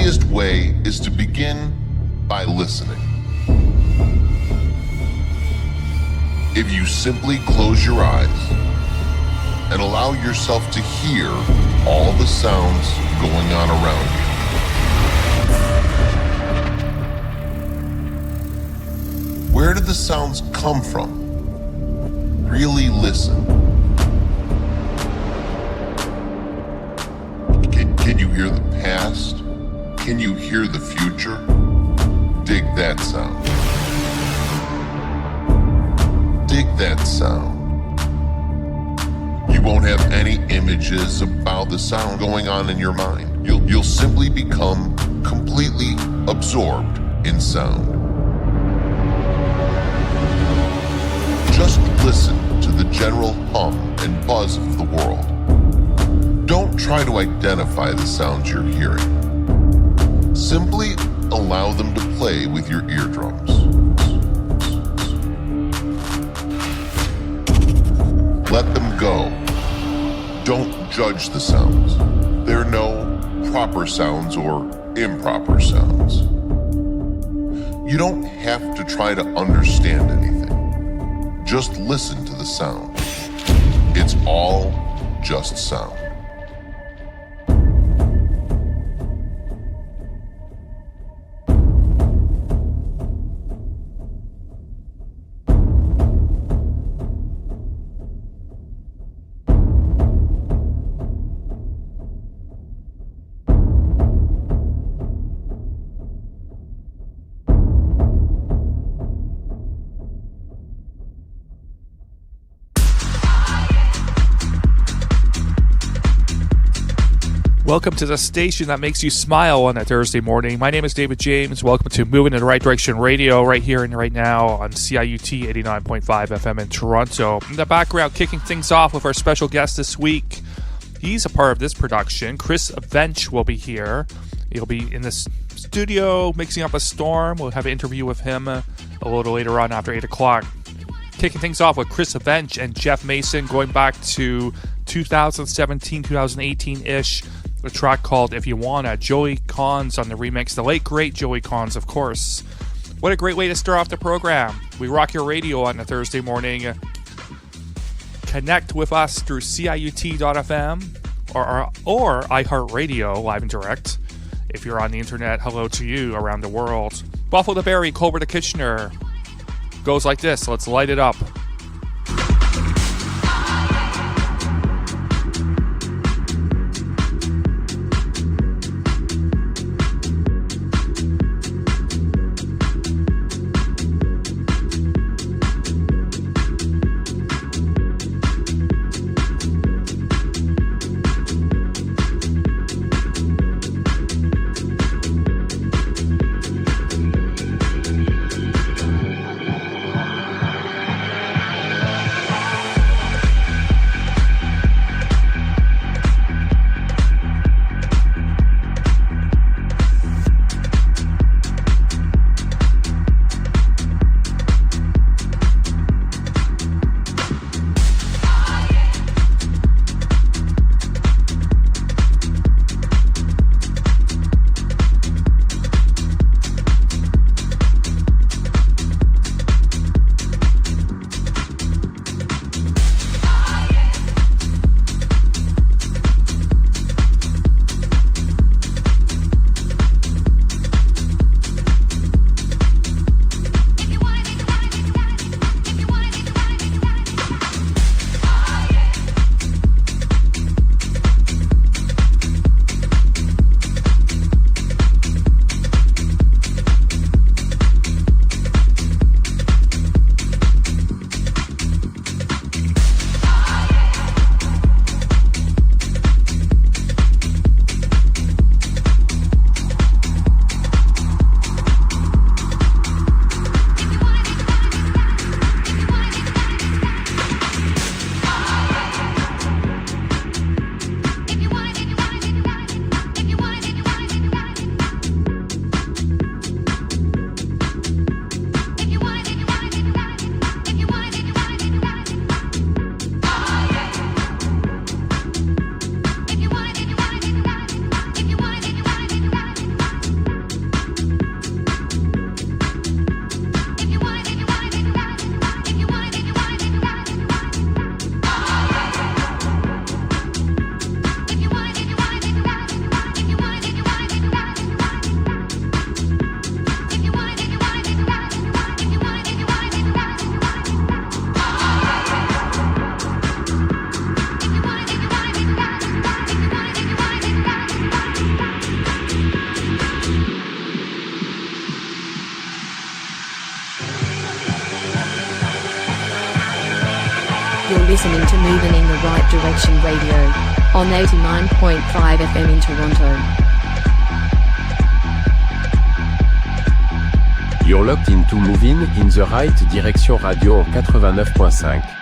easiest way is to begin by listening. If you simply close your eyes and allow yourself to hear all the sounds going on around you. Where did the sounds come from? Really listen. Can you hear the past? Can you hear the future? Dig that sound. Dig that sound. You won't have any images about the sound going on in your mind. You'll simply become completely absorbed in sound. Just listen to the general hum and buzz of the world. Don't try to identify the sounds you're hearing. Simply allow them to play with your eardrums. Let them go. Don't judge the sounds. There are no proper sounds or improper sounds. You don't have to try to understand anything. Just listen to the sound. It's all just sound. Welcome to the station that makes you smile on a Thursday morning. My name is David James. Welcome to Moovin in the Right Direction Radio right here and right now on CIUT 89.5 FM in Toronto. In the background, kicking things off with our special guest this week. He's a part of this production. Chris Vench will be here. He'll be in the studio mixing up a storm. We'll have an interview with him a little later on after 8 o'clock. Kicking things off with Chris Vench and Jeff Mason going back to 2017, 2018-ish. A track called If You Wanna, Joey Cons on the remix, the late great Joey Cons, of course. What a great way to start off the program. We rock your radio on a Thursday morning. Connect with us through CIUT.FM or iHeartRadio live and direct. If you're on the internet, hello to you around the world. Buffalo to Barrie, Culver to Kitchener. Goes like this. Let's light it up. listening to Moovin in the Right Direction Radio on 89.5 FM in Toronto. You're locked into Moovin in the Right Direction Radio en 89.5.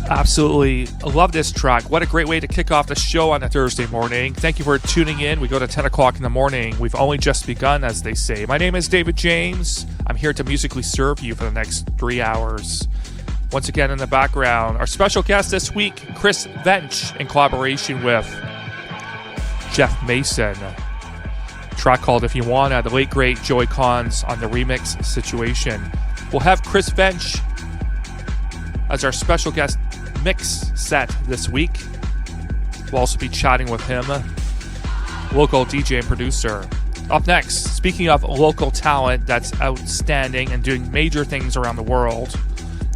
Absolutely love this track. What a great way to kick off the show on a Thursday morning. Thank you for tuning in. We go to 10 o'clock in the morning. We've only just begun, as they say. My name is David James. I'm here to musically serve you for the next 3 hours. Once again, in the background, our special guest this week, Chris Vench, in collaboration with Jeff Mason. A track called If You Wanna, the late great Joey Cons on the remix situation. We'll have Chris Vench as our special guest mix set this week. We'll also be chatting with him, local DJ and producer. Up next, speaking of local talent that's outstanding and doing major things around the world,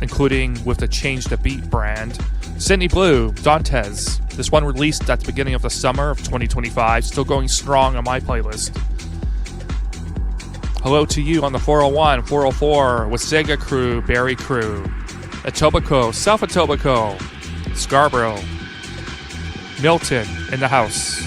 including with the Change the Beat brand, Sydney Blue, Dantes. This one released at the beginning of the summer of 2025, still going strong on my playlist. Hello to you on the 401, 404, with Sega Crew, Barry Crew, Etobicoke, South Etobicoke, Scarborough, Milton in the house.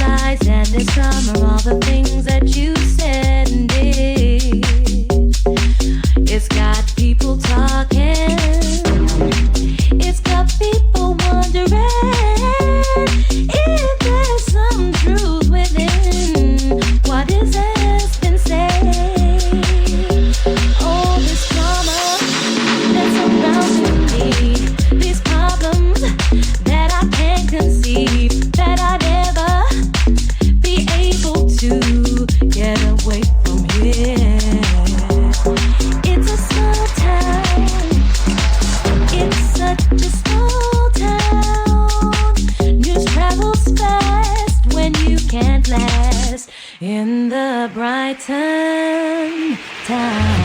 lies and this drama, all the things that you said and did. It's got people talking. It's got people wondering if there's some truth within what is has been said. All this drama that's surrounding me, these problems that I can't conceive, that I'd ever be able to get away from here. It's a small town. It's such a small town. News travels fast when you can't last in the Brighton town.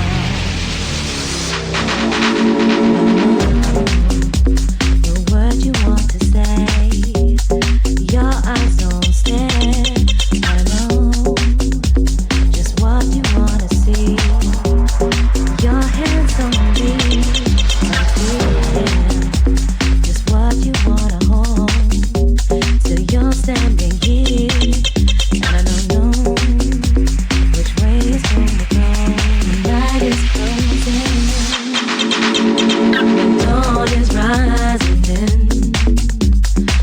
The word you want to say, your eyes don't stare. I know just what you wanna see. Your hands don't reach. Just what you wanna hold. So you're standing here, and I don't know which way it's gonna go. The night is closing, the dawn is rising in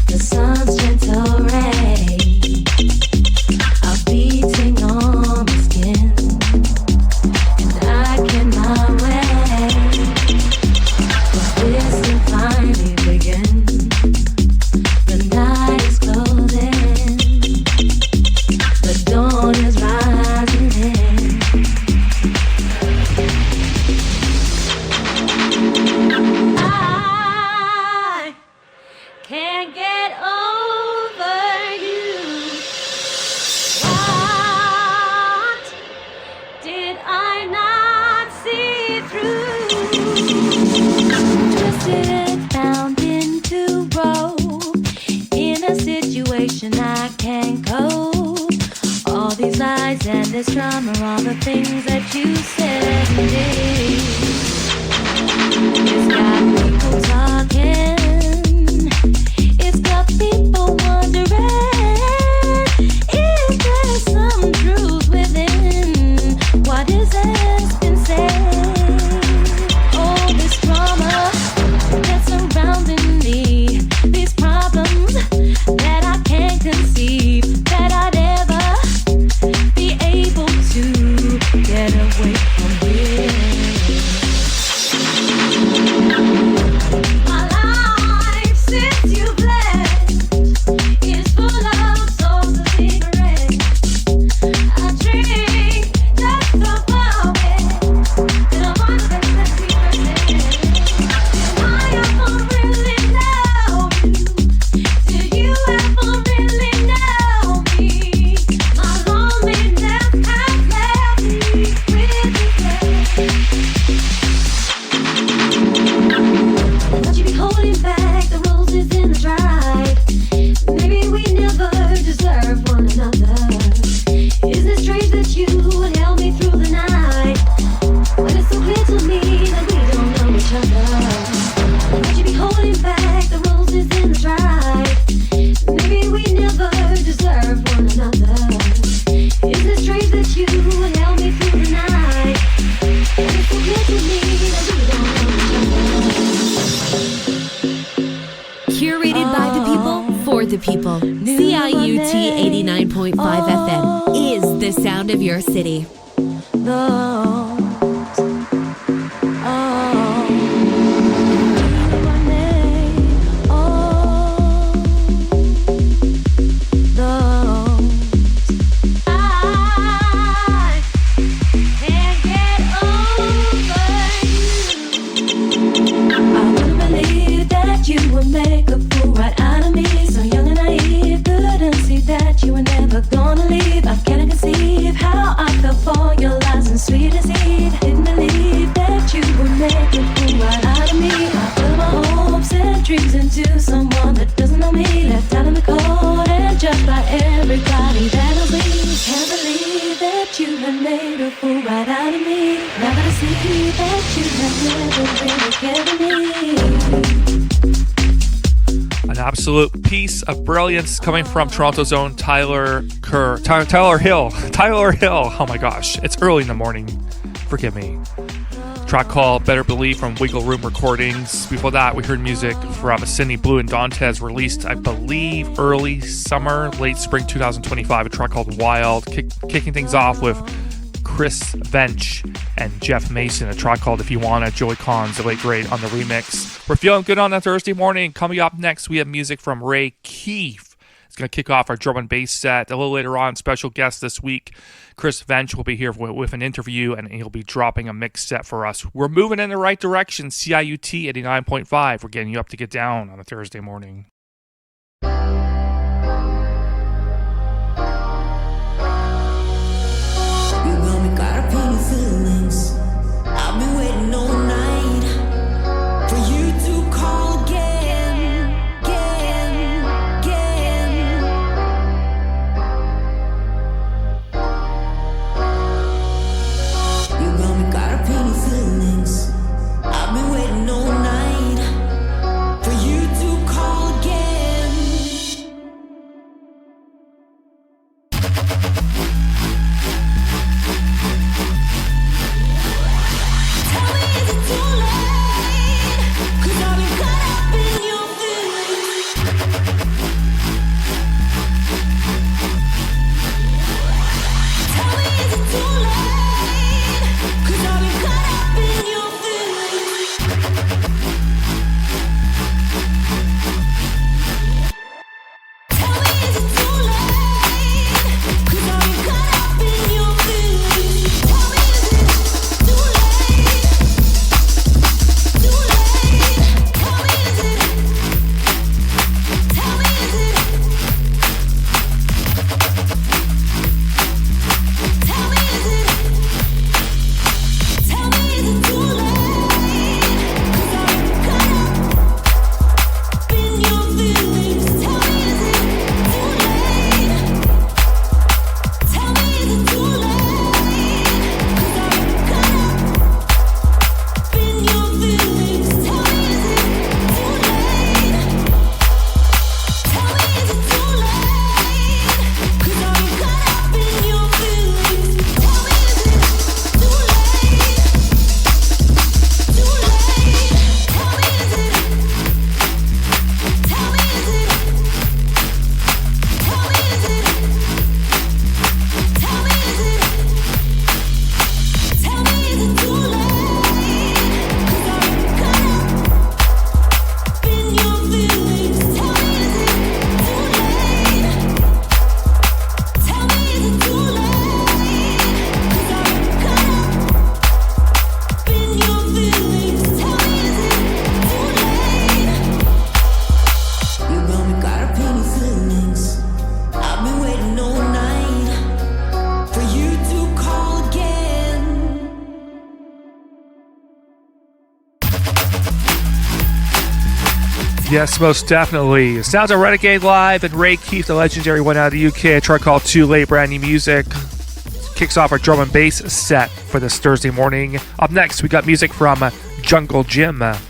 the sun's gentle rays are beating on my skin, and I can my way. This will finally begin. The night is closing, the dawn is rising in. I can't get over you. What did I not see through? Twisted, bound into rope, in a situation I can't cope. All these lies and this drama, all the things that you said and did. It's got people talking. It's got people wondering if there's some truth within what is has been said. All this drama that's surrounding me, these problems that I can't conceive, that I'd ever be able to get away from here. My life since you've left is full of souls of cigarettes. I drink just above it, and I wonder if that's I ever really know you? Do you ever really know me? My loneliness has left me with regret. But you be holding back the roses in the drive. Maybe we never deserve one another. Is it strange that you would help me through the night? But it's so clear to me that we don't know each other. Would you be holding back the roses in the drive? Maybe we never deserve one another. Is it strange that you would help me through the night? But it's so clear to me that we don't know each other. Curated by the people, for the people. CIUT 89.5 FM is the sound of your city. You would make a fool right out of me. So young and naive, couldn't see that you were never gonna leave. I can't conceive how I fell for your lies and sweet as Eve. Didn't believe that you would make a fool right out of me. I put my hopes and dreams into someone that doesn't know me. Left out in the cold and judged by everybody that knows me. Can't believe that you had made a fool right out of me. Now that I see that you have never really cared for me. absolute piece of brilliance coming from Toronto's own Tyler Hill. Oh my gosh, it's early in the morning. Forgive me. Track called Better Believe from Wiggle Room Recordings. Before that, we heard music from Cindy Blue and Dantes, released, I believe, early summer, late spring 2025. A track called Wild. Kicking things off with Chris Vench and Jeff Mason, a track called If You Wanna, Joey Cons, the late great, on the remix. We're feeling good on that Thursday morning. Coming up next, we have music from Ray Keefe. It's going to kick off our drum and bass set. A little later on, special guest this week, Chris Vench, will be here with an interview, and he'll be dropping a mix set for us. We're moving in the right direction. CIUT 89.5. We're getting you up to get down on a Thursday morning. I've been waiting all night for you to call again. You got me got a penny feelings. I've been waiting all night for you to call again. Yes, most definitely. Sounds of Renegade Live and Ray Keefe, the legendary one out of the UK. A track called Too Late, brand new music. Kicks off our drum and bass set for this Thursday morning. Up next, we got music from Jungle Jim. Too late.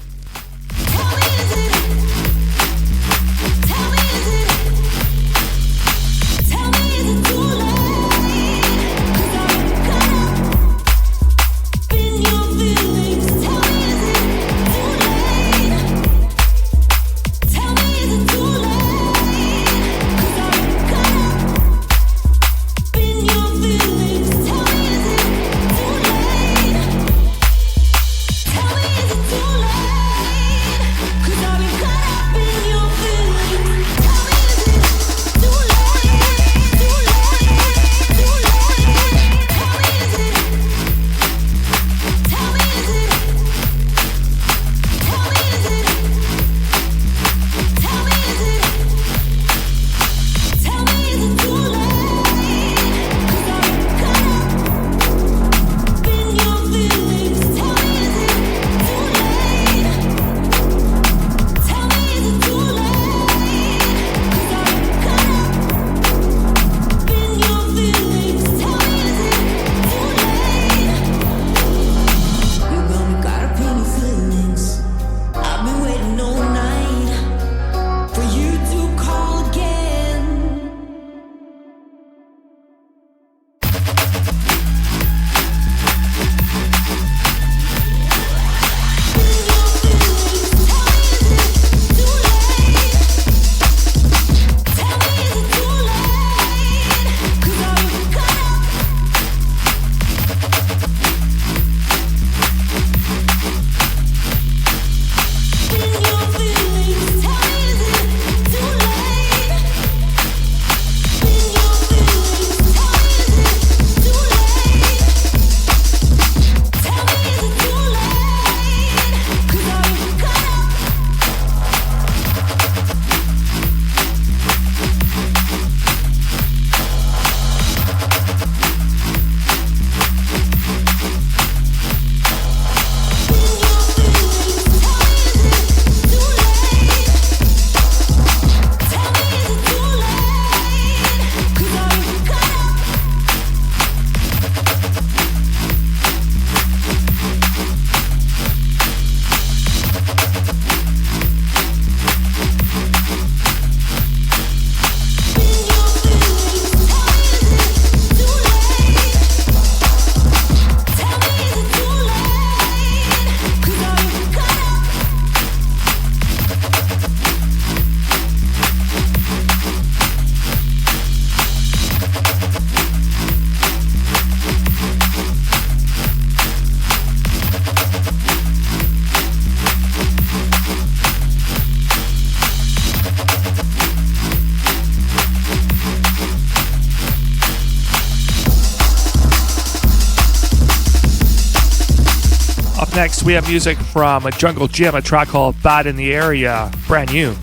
Up next, we have music from a Jungle Jim, a track called Bad in the Area, brand new.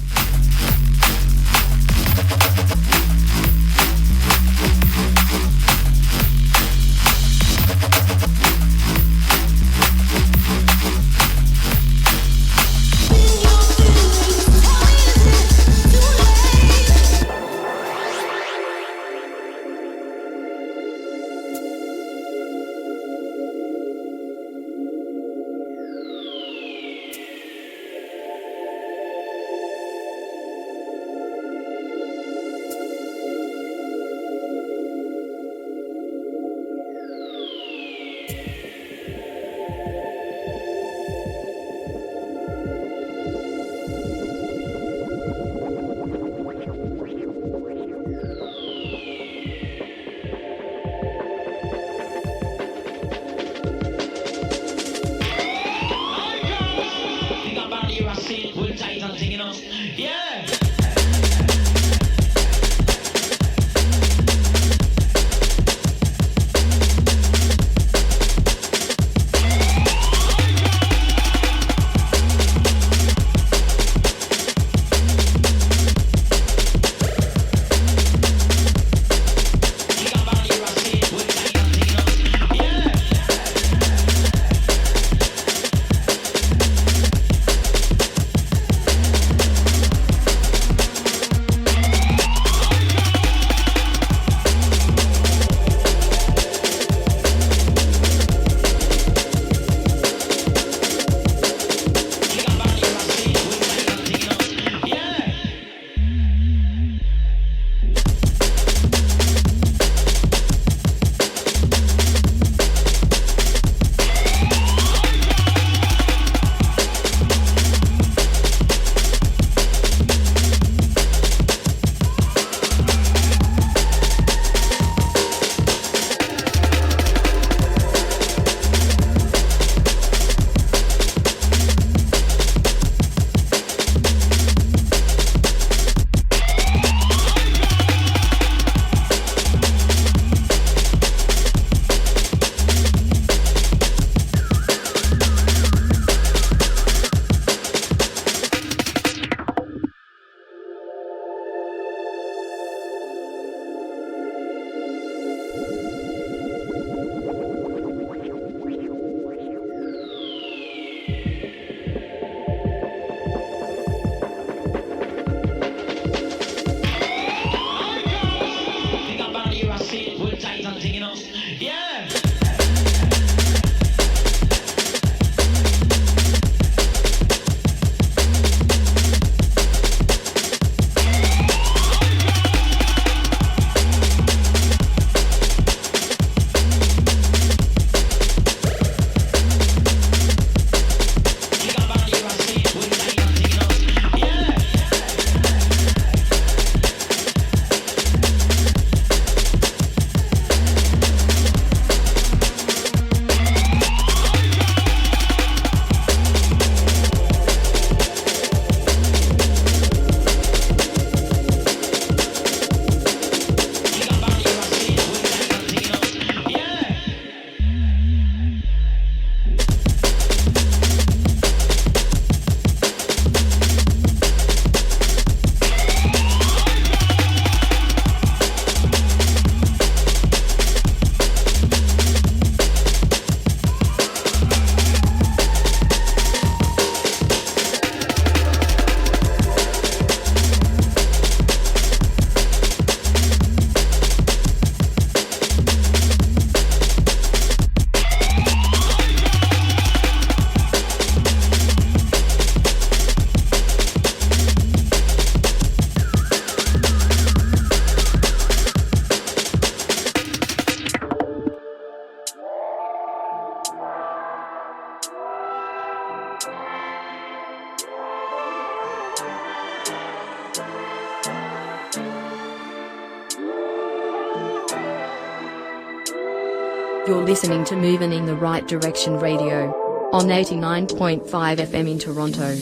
You're listening to Movin' in the Right Direction Radio on 89.5 FM in Toronto.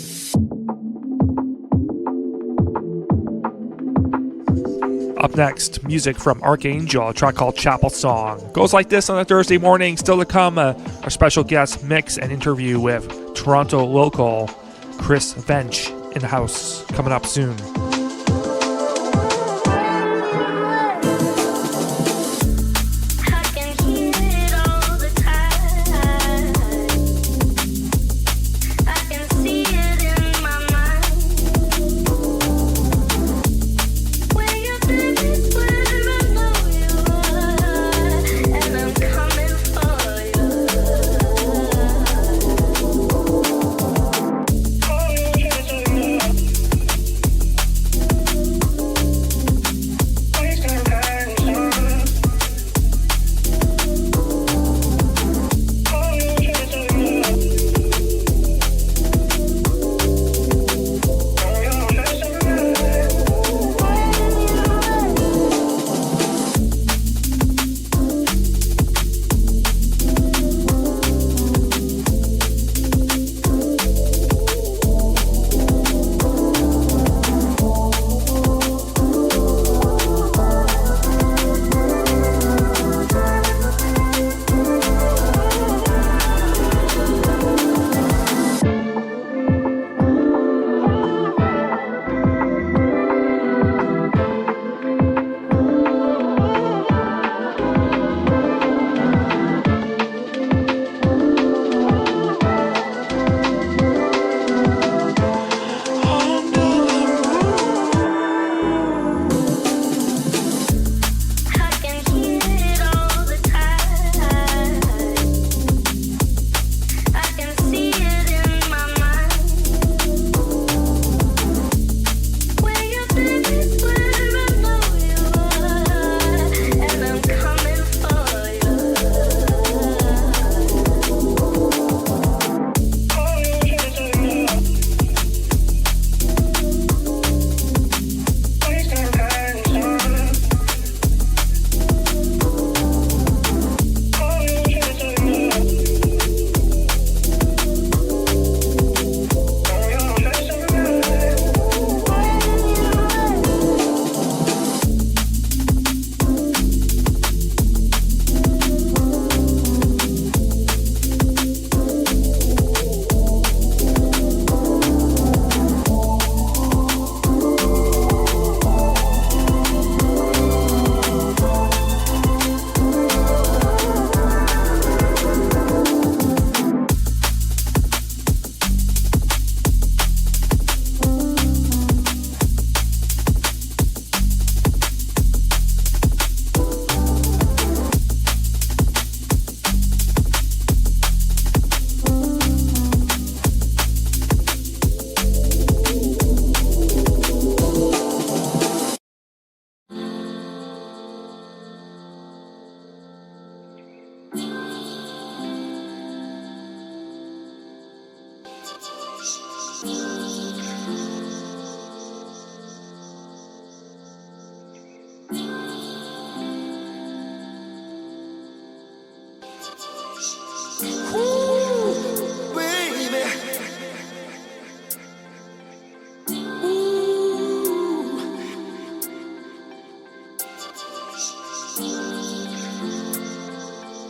Up next, music from Archangel, a track called Chapel Song. Goes like this on a Thursday morning. Still to come, our special guest mix and interview with Toronto local Chris Vench in the house, coming up soon.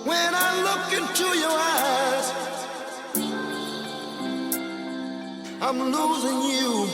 When I look into your eyes, I'm losing you.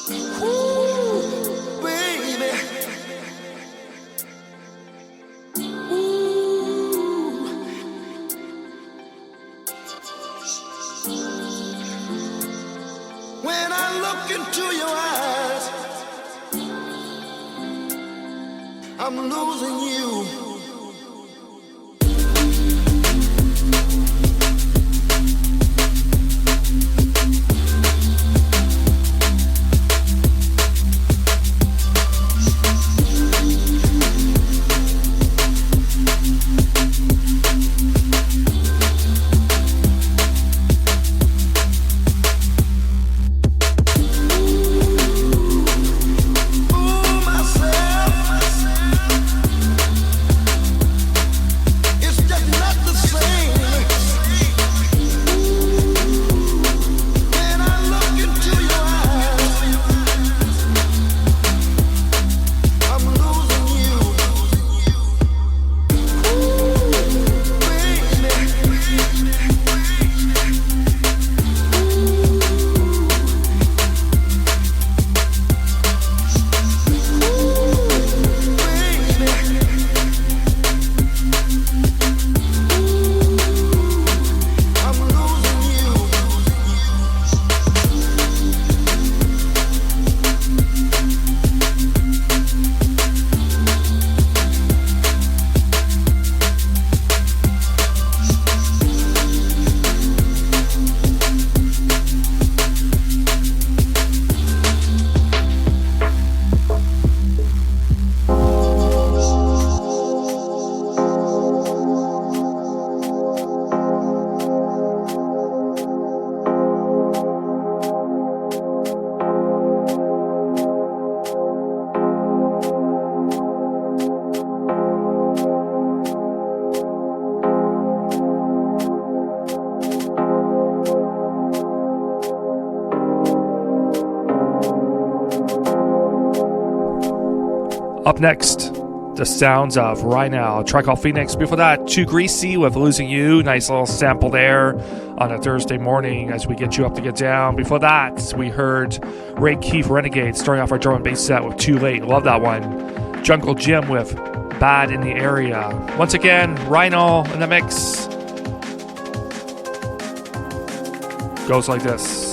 Ooh, baby. Ooh. When I look into your eyes, I'm losing you. Up next, the sounds of Rhino, track called Phoenix. Before that, Too Greasy with Losing You. Nice little sample there on a Thursday morning as we get you up to get down. Before that, we heard Ray Keefe Renegade starting off our drum and bass set with Too Late. Love that one. Jungle Jim with Bad in the Area. Once again, Rhino in the mix. Goes like this.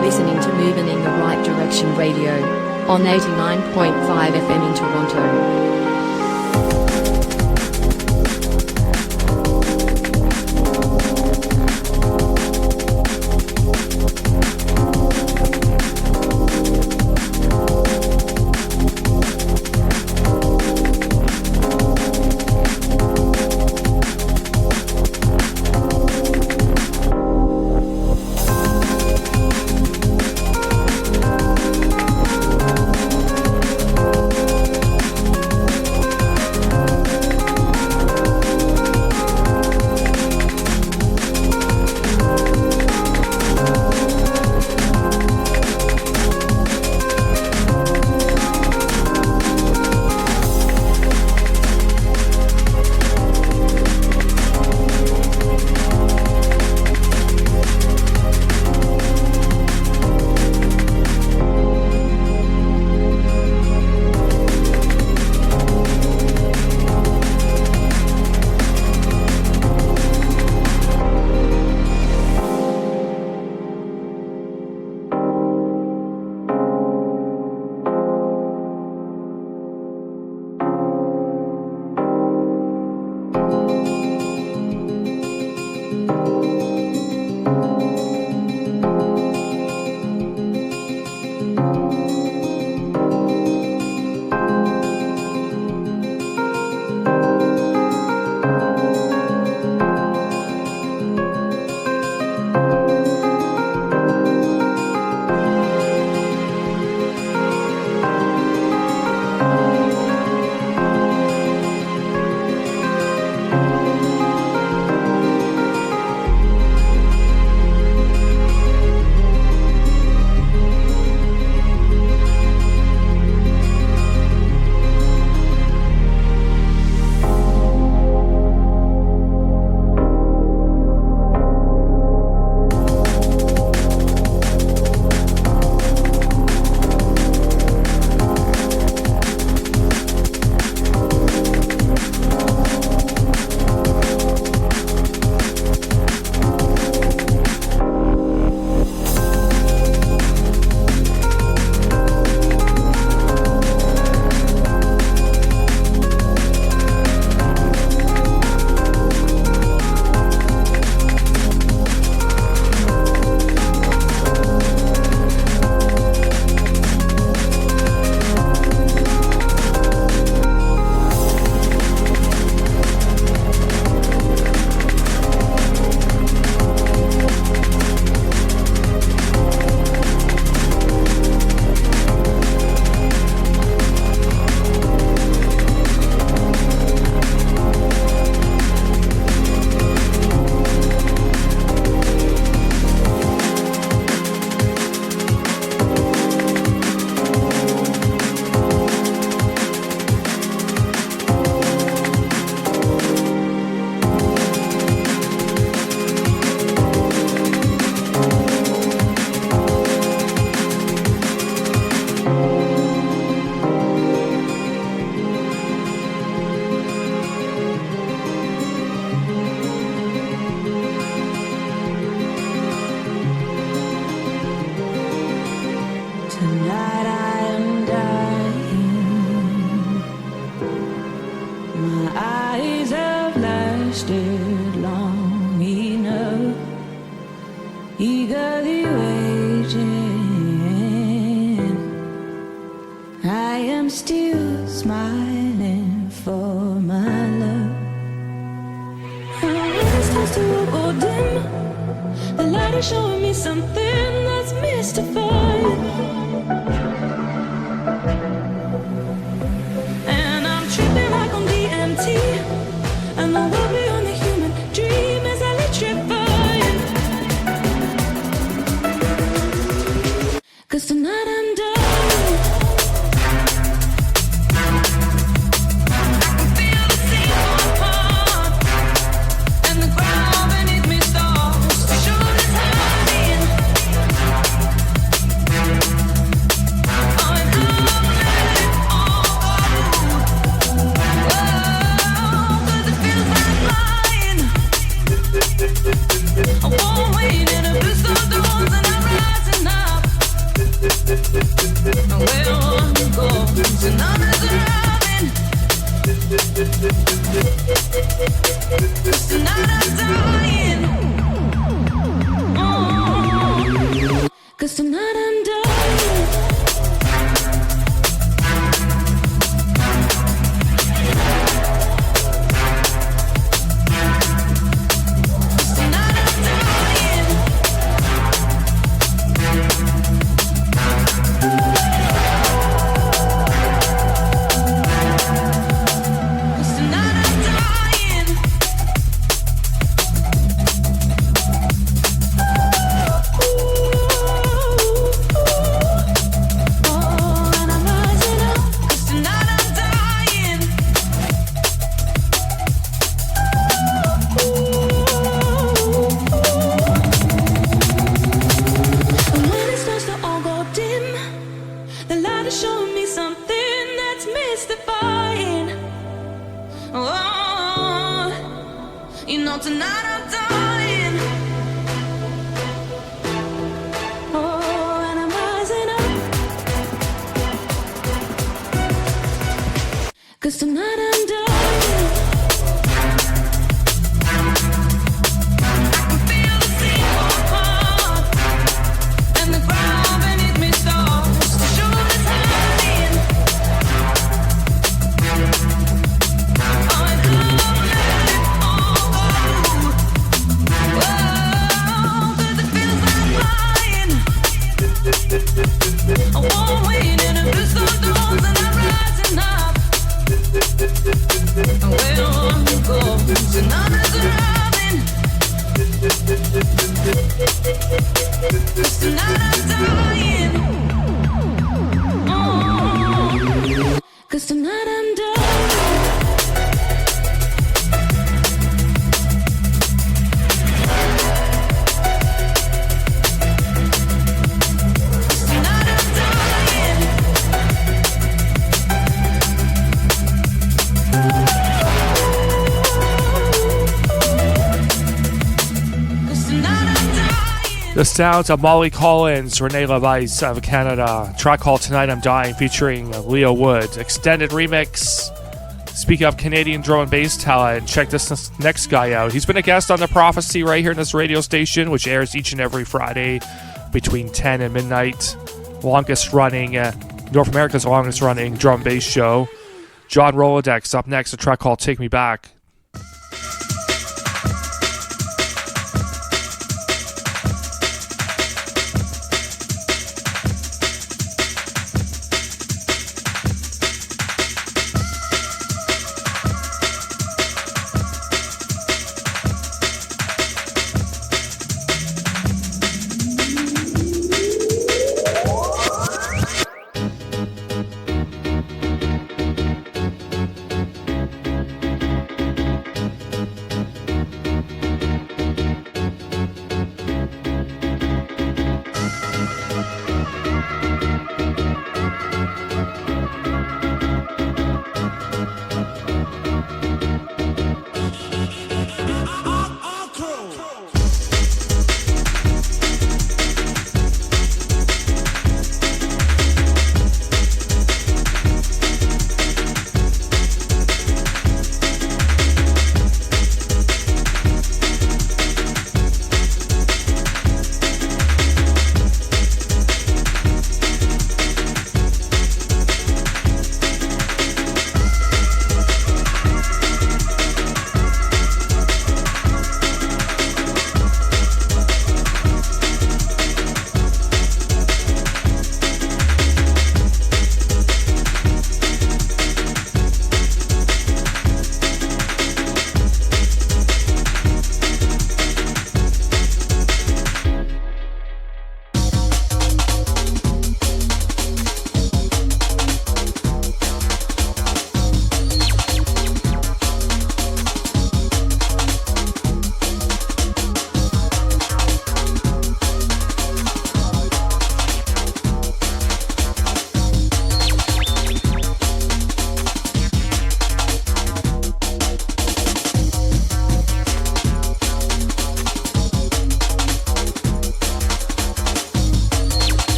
Listening to Moving in the Right Direction Radio on 89.5 FM in Toronto. wasted long enough, eagerly waiting. I am still smiling for my love. When it starts to go dim, the light is showing me something that's mystifying. And I'm tripping like on DMT, and the world beyond the human dream is electrifying. 'Cause tonight I'm done. Cause tonight I'm done. The sounds of Molly Collins, Renee LeVice out of Canada. Track called Tonight I'm Dying featuring Leo Wood. Extended remix. Speaking of Canadian drum and bass talent, check this next guy out. He's been a guest on The Prophecy right here in this radio station, which airs each and every Friday between 10 and midnight. Longest running, North America's longest running drum and bass show. John Rolodex up next, a track called Take Me Back.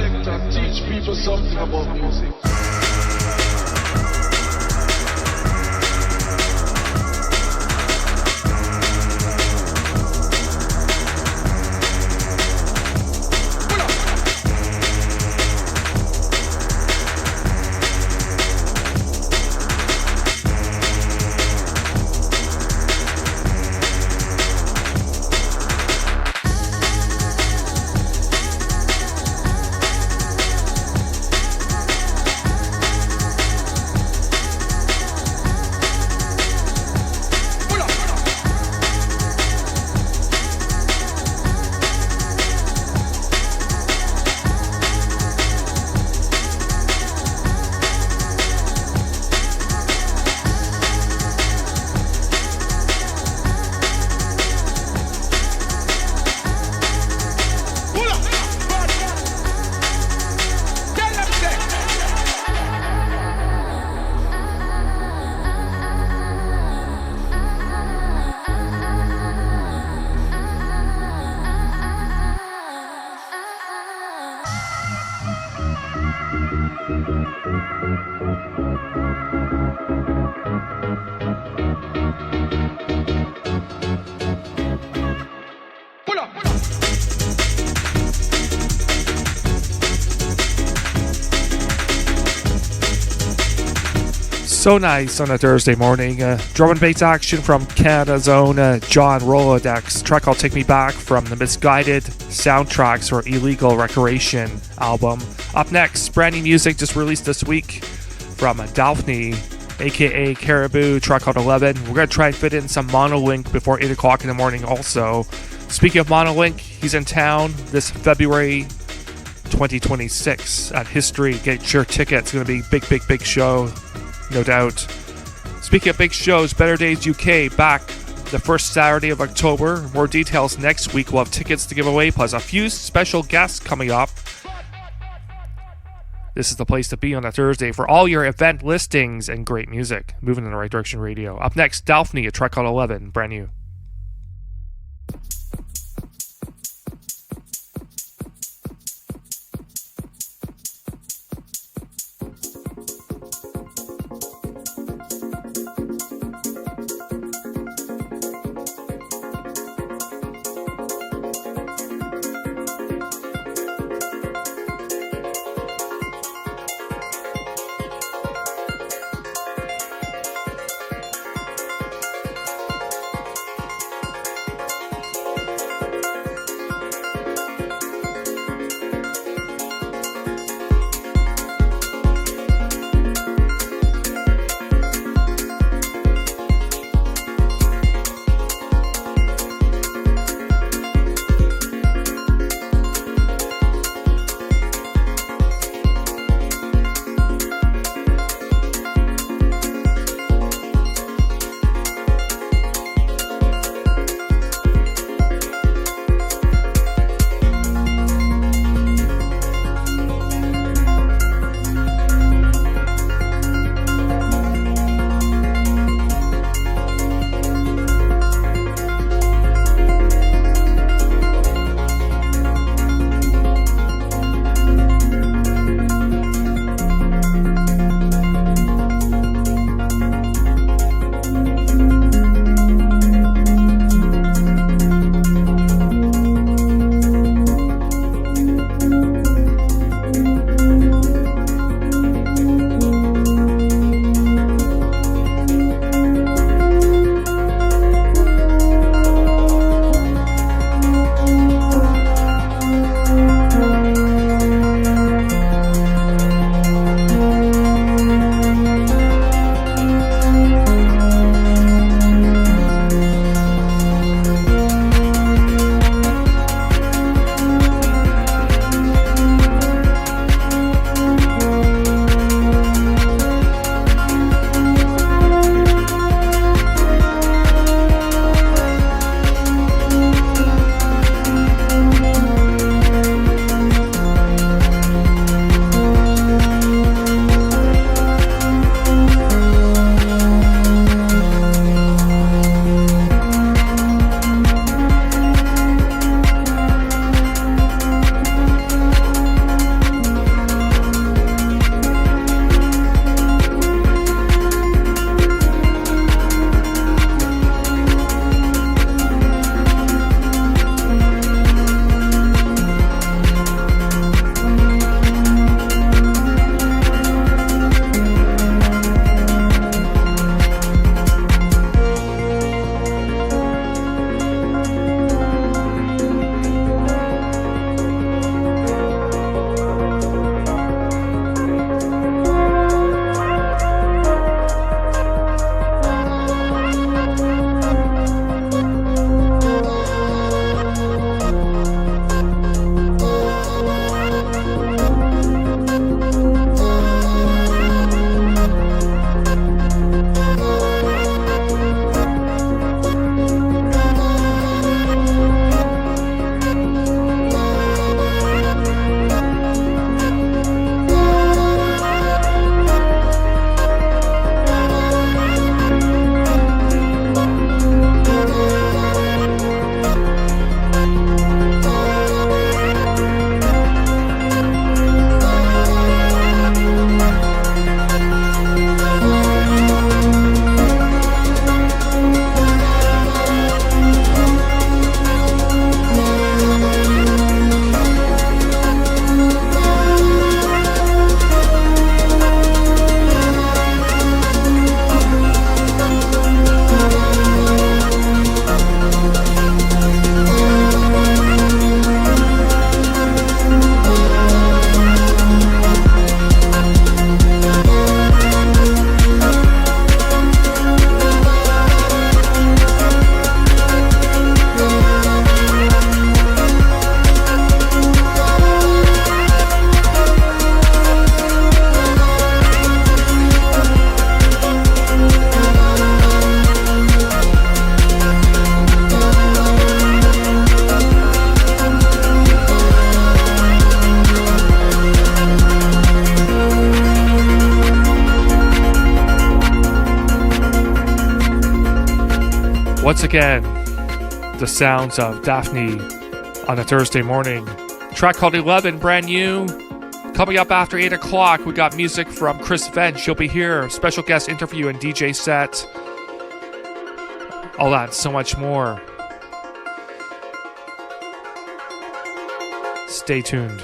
selector teach people something about music. So nice on a Thursday morning. Drum and bass action from Canada's own John Rolodex. Track called Take Me Back from the Misguided Soundtracks for Illegal Recreation album. Up next, brand new music just released this week from Daphne, aka Caribou, track called 11. We're going to try and fit in some Monolink before 8 o'clock in the morning also. Speaking of Monolink, he's in town this February 2026 at History. Get your tickets. It's going to be a big show. No doubt. Speaking of big shows, Better Days UK back the first Saturday of October. More details next week. We'll have tickets to give away, plus a few special guests coming up. This is the place to be on a Thursday for all your event listings and great music. Moving in the right direction radio. Up next, Daphne, a track called 11, brand new. Once again, the sounds of Daphne on a Thursday morning. Track called 11, brand new. Coming up after 8 o'clock, we got music from Chris Vench. He'll be here, special guest interview and DJ set. All that and so much more. Stay tuned.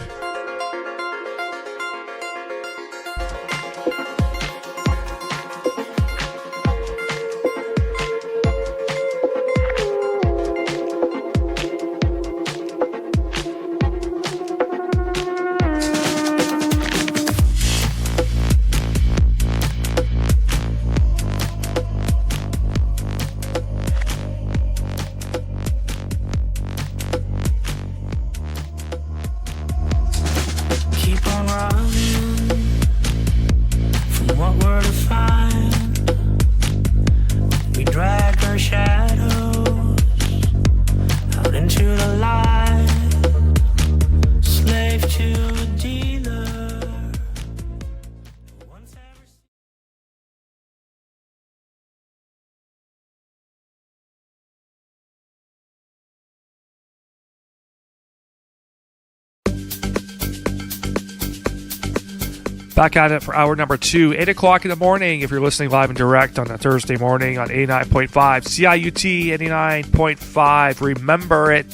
Back at it for hour number 2, 8 o'clock in the morning. If you're listening live and direct on a Thursday morning on 89.5, CIUT 89.5. Remember it.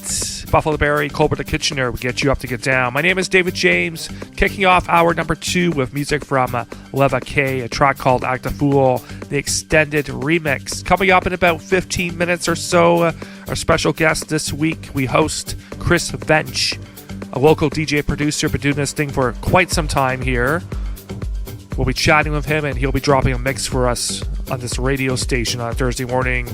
Buffalo Berry, Colbert to Kitchener. We get you up to get down. My name is David James. Kicking off hour number 2 with music from Leva K, a track called Act a Fool, the extended remix. Coming up in about 15 minutes or so, our special guest this week, we host Chris Vench, a local DJ producer, been doing this thing for quite some time here. We'll be chatting with him, and he'll be dropping a mix for us on this radio station on Thursday morning.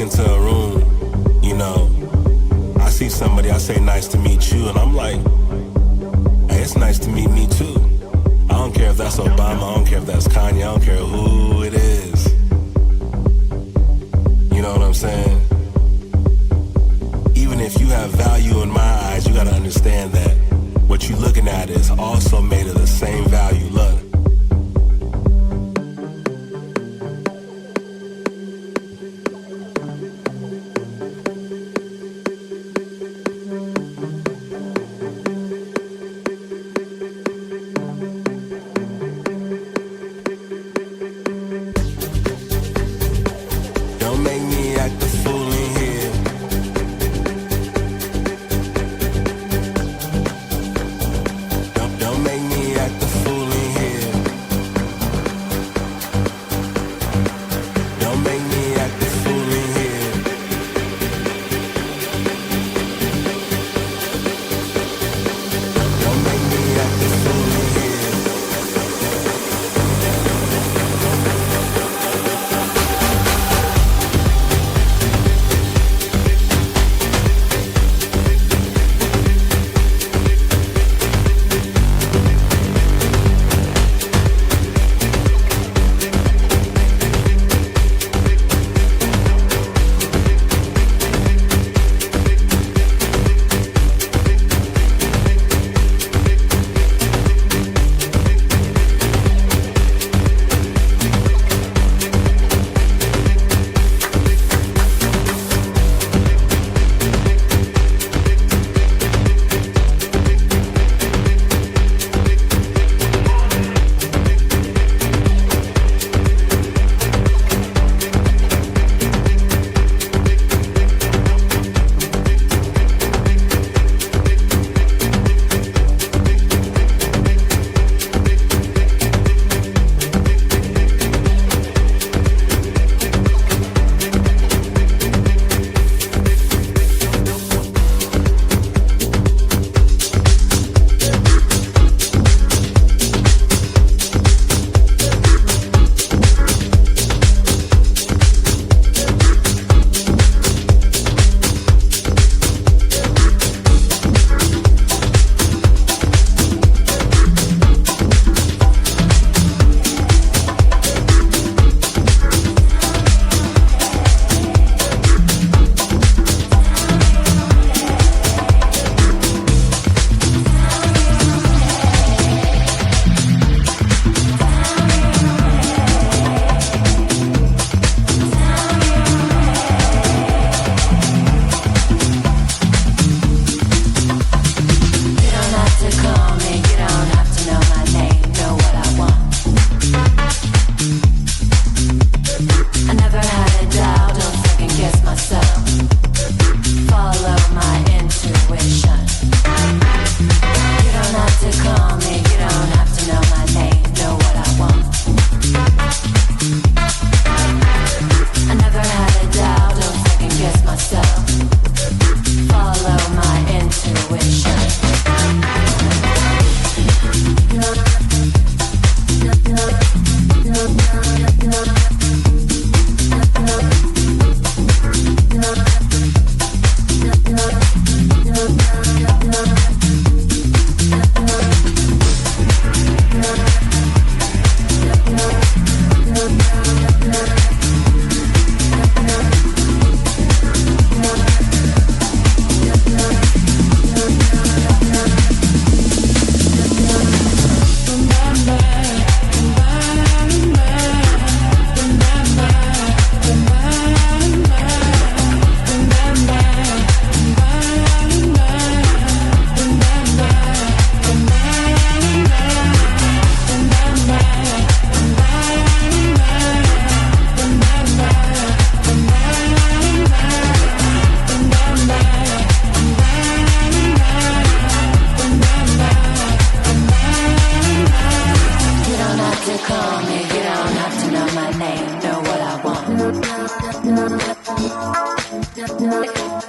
into a room, you know, I see somebody, I say nice to meet you, and I'm like, it's nice to meet me too. I don't care if that's Obama, I don't care if that's Kanye, I don't care who it is. You know what I'm saying? Even if you have value in my eyes, you gotta understand that what you're looking at is also made of the same value. Look.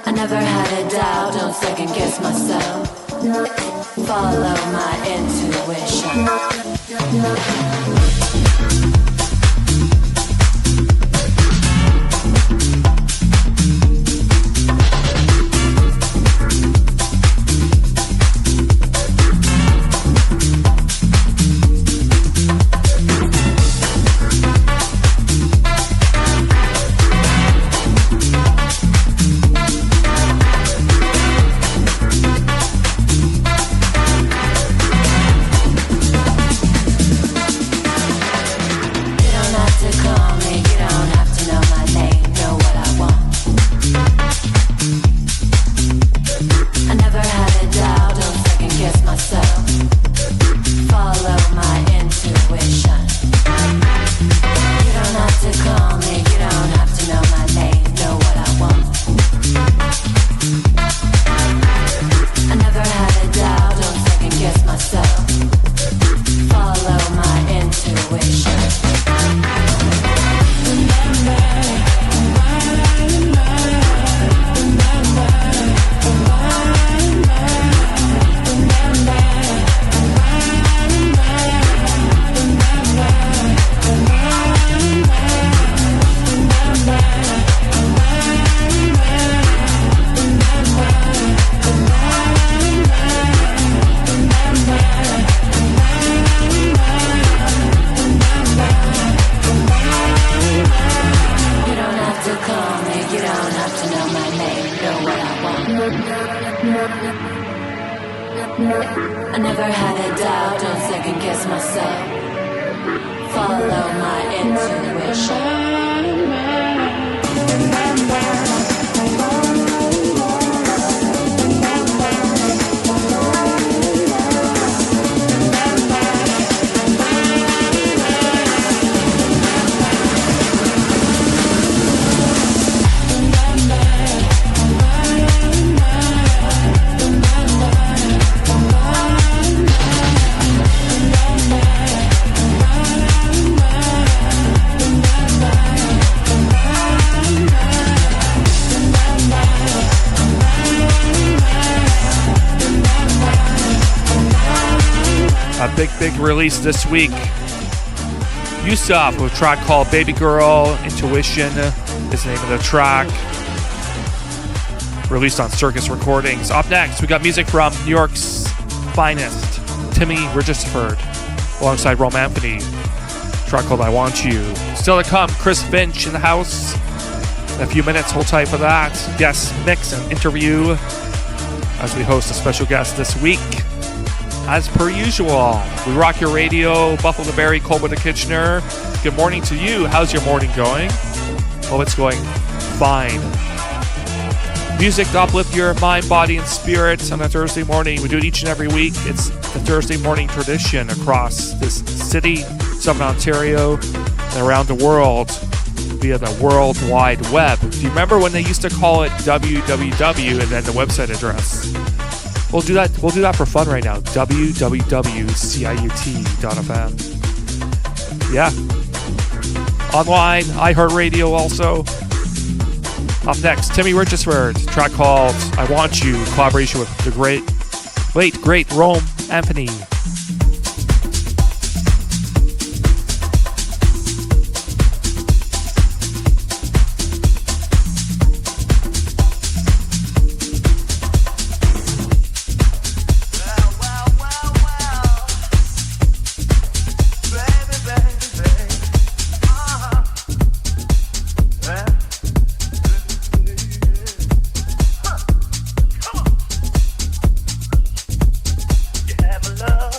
I never had a doubt, don't second guess myself. Follow my intuition. I never had a doubt, don't second guess myself. Follow my intuition. A big release this week. Yusuf with a track called Baby Girl, Intuition is the name of the track. Released on Circus Recordings. Up next, we got music from New York's finest, Timmy Regisford, alongside Rome Anthony. A track called I Want You. Still to come, Chris Vench in the house. In a few minutes, hold tight for that. Guest mix and interview as we host a special guest this week. As per usual, we rock your radio, Buffalo the Berry, Colbert the Kitchener. Good morning to you. How's your morning going? Oh, it's going fine. Music to uplift your mind, body, and spirit on a Thursday morning. We do it each and every week. It's the Thursday morning tradition across this city, Southern Ontario, and around the world via the World Wide Web. Do you remember when they used to call it www and then the website address? We'll do that for fun right now. www.ciut.fm. Yeah. Online, iHeartRadio also. Up next, Timmy Regisford, track called I Want You, collaboration with the late great Rome Anthony. Love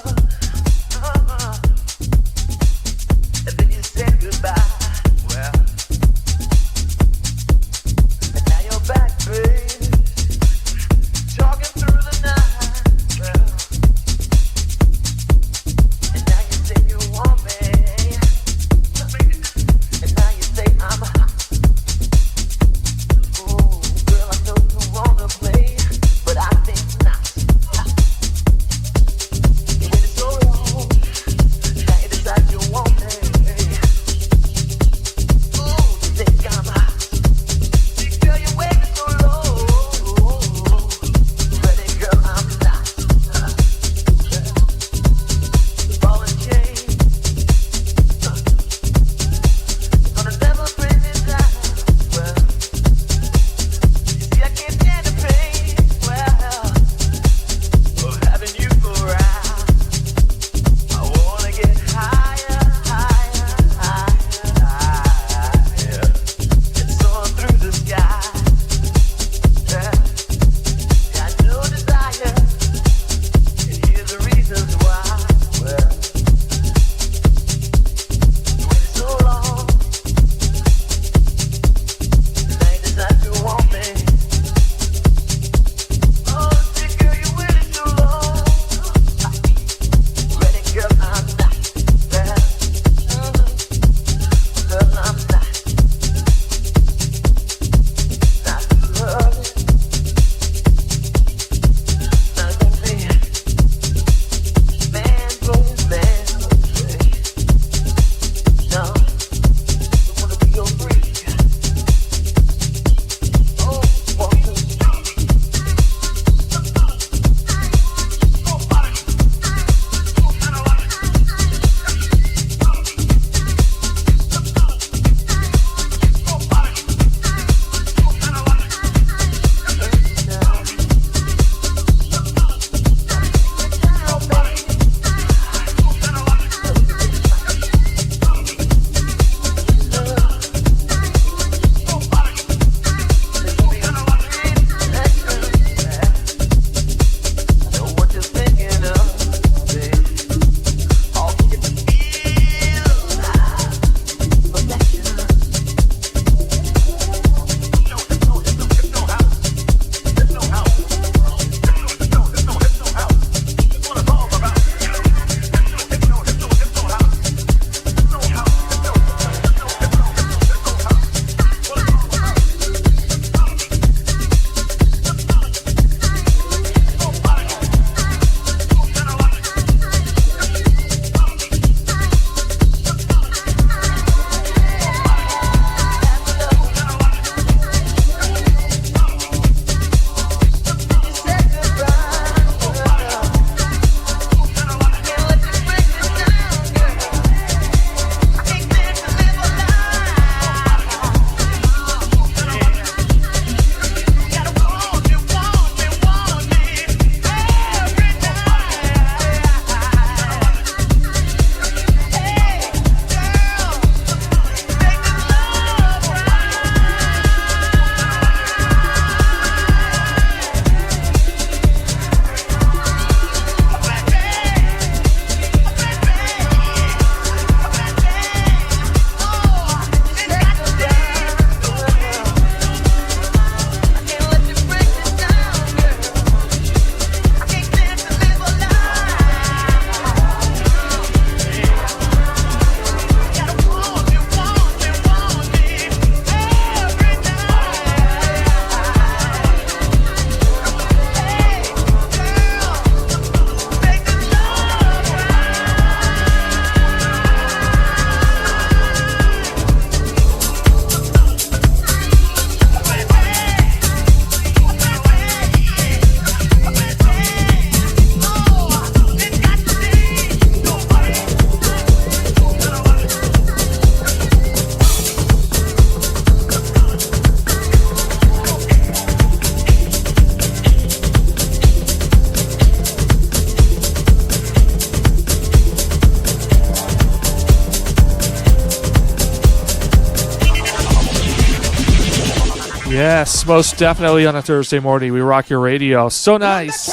Yes, most definitely on a Thursday morning. We rock your radio. So nice.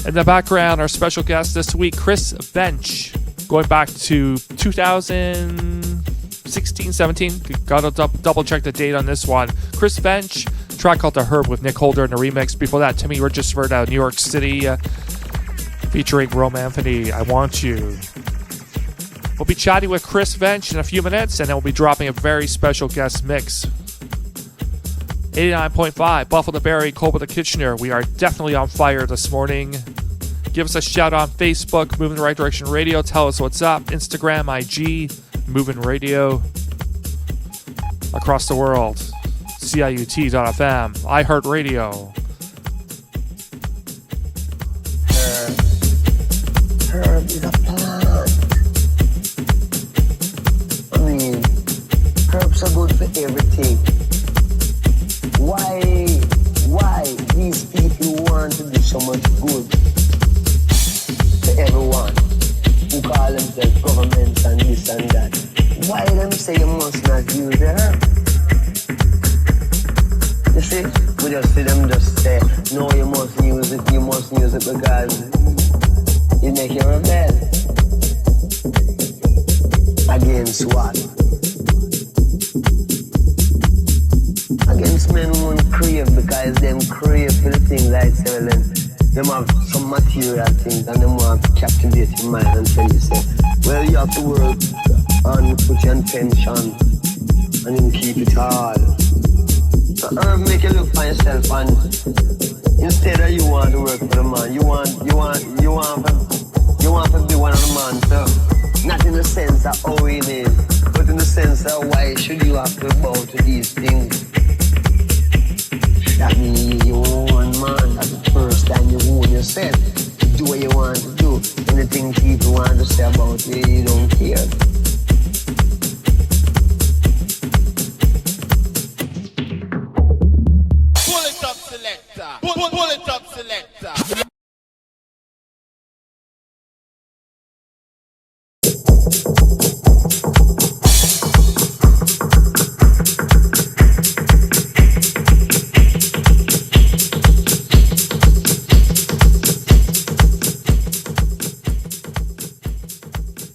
In the background, our special guest this week, Chris Vench. Going back to 2016, 17. Gotta double check the date on this one. Chris Vench, track called The Herb with Nick Holder in the remix. Before that, Timmy Richardsford out of New York City, featuring Rome Anthony, I Want You. We'll be chatting with Chris Vench in a few minutes, and then we'll be dropping a very special guest mix. 89.5, Buffalo Berry, Colbert the Kitchener. We are definitely on fire this morning. Give us a shout on Facebook, Moving the Right Direction Radio. Tell us what's up. Instagram, IG, Moving Radio. Across the world, CIUT.FM, iHeartRadio. Herb is a plant. I mean, herbs are good for everything. Why these people want to do so much good to everyone who call themselves governments and this and that? Why them say you must not use the herb? You see, we just see them just say, no, you must use it because it make you rebel. Against what? Against men who won't crave, because them crave for the things like selling. Them have some material things and them want to captivate your mind and tell you, say, well, you have to work and put your pension and then keep it all. So herb make you look for yourself, and instead of you want to work for the man, you want to be one of the man, so not in the sense of how it is, but in the sense of why should you have to bow to these things. That means you own man, that's the first time you own yourself. You do what you want to do. Anything people want to say about you, you don't care. Pull it up, selector. Pull it up, selector.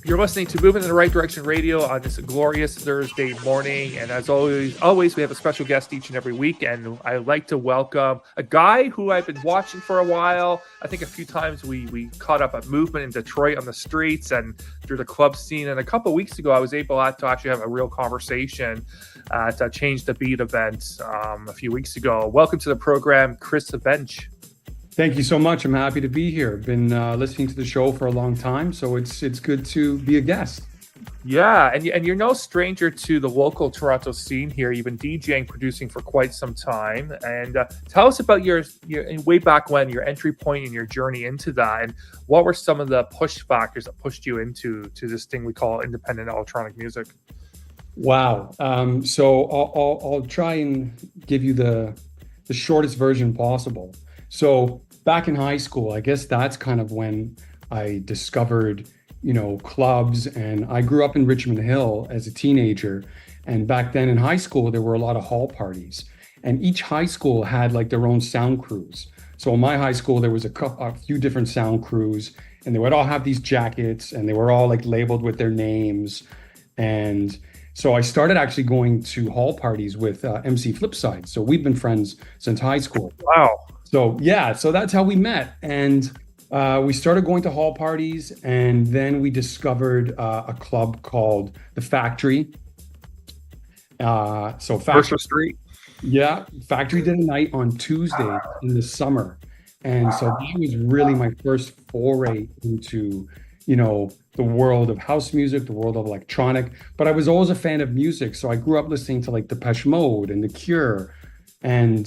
You're listening to Moving in the Right Direction Radio on this glorious Thursday morning. And as always, we have a special guest each and every week. And I'd like to welcome a guy who I've been watching for a while. I think a few times we caught up at Moovin in Detroit on the streets and through the club scene. And a couple of weeks ago, I was able to actually have a real conversation at a Change the Beat event a few weeks ago. Welcome to the program, Chris Vench. Thank you so much. I'm happy to be here. Been listening to the show for a long time, so it's good to be a guest. Yeah, and you're no stranger to the local Toronto scene here. You've been DJing, producing for quite some time. And tell us about your way back when, your entry point and your journey into that, and what were some of the push factors that pushed you into this thing we call independent electronic music? Wow. So I'll try and give you the shortest version possible. So back in high school, I guess that's kind of when I discovered, clubs. And I grew up in Richmond Hill as a teenager. And back then in high school, there were a lot of hall parties. And each high school had like their own sound crews. So in my high school, there was a few different sound crews. And they would all have these jackets. And they were all like labeled with their names. And so I started actually going to hall parties with MC Flipside. So we've been friends since high school. Wow. So yeah, so that's how we met. And we started going to hall parties, and then we discovered a club called The Factory. So Factory Street. Yeah, Factory did a night on Tuesday in the summer. And so that was really my first foray into, the world of house music, the world of electronic. But I was always a fan of music. So I grew up listening to like Depeche Mode and The Cure and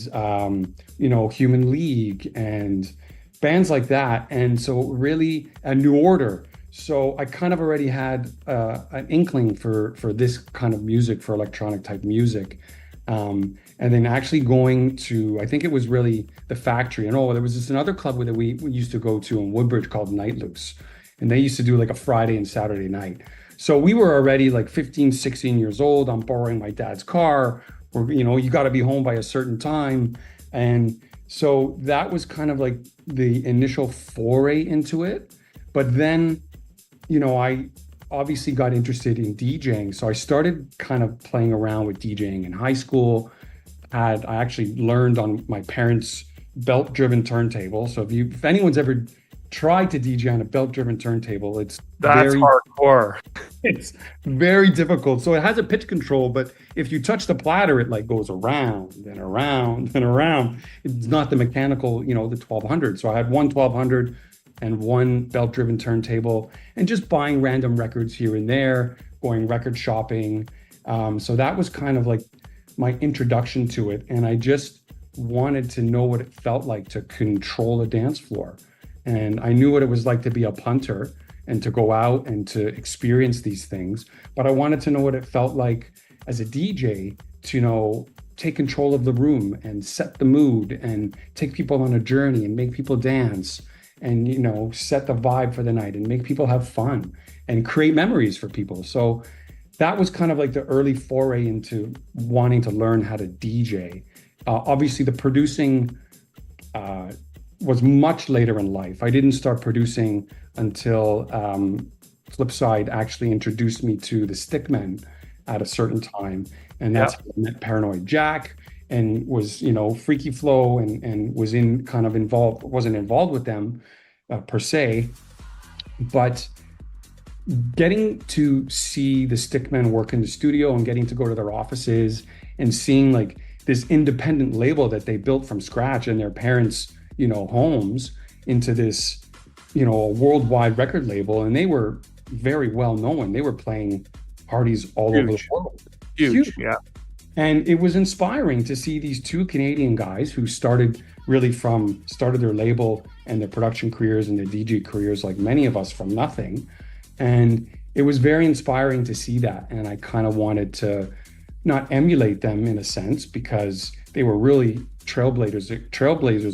Human League and bands like that. And so really a New Order. So I kind of already had an inkling for this kind of music, for electronic type music. And then actually going to, I think it was really The Factory. And there was this another club that we used to go to in Woodbridge called Night Loose. And they used to do like a Friday and Saturday night. So we were already like 15, 16 years old. I'm borrowing my dad's car, or, you got to be home by a certain time. And so that was kind of like the initial foray into it. But then, I obviously got interested in DJing. So I started kind of playing around with DJing in high school. I actually learned on my parents' belt-driven turntable. So if anyone's ever tried to DJ on a belt-driven turntable, that's hardcore. It's very difficult. So it has a pitch control, but if you touch the platter, it like goes around and around and around. It's not the mechanical, the 1200. So I had one 1200 and one belt-driven turntable, and just buying random records here and there, going record shopping. So that was kind of like my introduction to it. And I just wanted to know what it felt like to control a dance floor. And I knew what it was like to be a punter and to go out and to experience these things. But I wanted to know what it felt like as a DJ to, take control of the room and set the mood and take people on a journey and make people dance and, set the vibe for the night and make people have fun and create memories for people. So that was kind of like the early foray into wanting to learn how to DJ. Obviously, the producing was much later in life. I didn't start producing until Flipside actually introduced me to the Stickmen at a certain time. And that's how I met Paranoid Jack and was, Freaky Flow and was wasn't involved with them per se. But getting to see the Stickmen work in the studio and getting to go to their offices and seeing like this independent label that they built from scratch in their parents' homes into this, a worldwide record label. And they were very well known. They were playing parties all over the world. Huge. Yeah. And it was inspiring to see these two Canadian guys who started their label and their production careers and their DJ careers, like many of us, from nothing. And it was very inspiring to see that. And I kind of wanted to not emulate them in a sense, because they were really trailblazers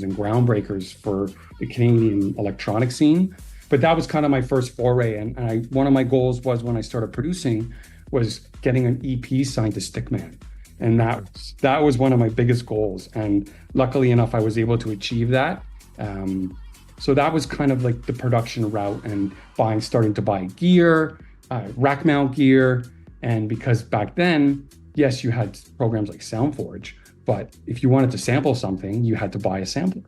and groundbreakers for the Canadian electronic scene. But that was kind of my first foray. And one of my goals was, when I started producing, was getting an EP signed to Stickman. And that was one of my biggest goals. And luckily enough, I was able to achieve that. So that was kind of like the production route, and starting to buy gear, rack mount gear. And because back then, yes, you had programs like SoundForge, but if you wanted to sample something, you had to buy a sampler.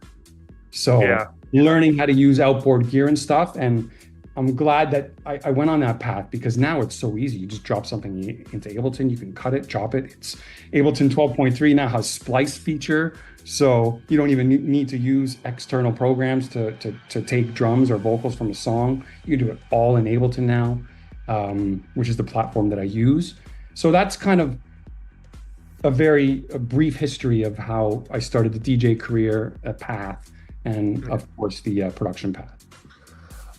So learning how to use outboard gear and stuff. And I'm glad that I went on that path, because now it's so easy. You just drop something into Ableton, you can cut it, chop it. It's Ableton 12.3 now has splice feature. So you don't even need to use external programs to take drums or vocals from a song. You can do it all in Ableton now, which is the platform that I use. So that's kind of a brief history of how I started the DJ career path, and of course the production path.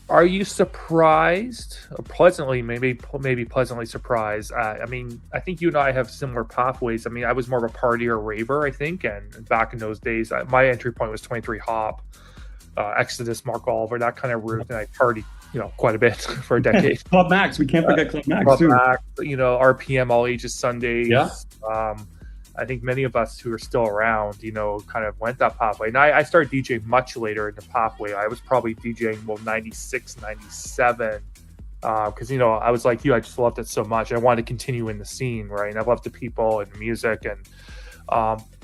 Are you surprised, or pleasantly, maybe pleasantly surprised? I mean, I think you and I have similar pathways. I mean, I was more of a partier raver, I think, and back in those days, my entry point was 23 Hop, Exodus, Mark Oliver, that kind of route, and I partied, quite a bit for a decade. Club Max, we can't forget Club Max too. Max, RPM All Ages Sundays. Yeah. I think many of us who are still around, kind of went that pathway. And I started DJing much later in the pathway. I was probably DJing, 96, 97. Because, I was like you, I just loved it so much. I wanted to continue in the scene, right? And I loved the people and the music. And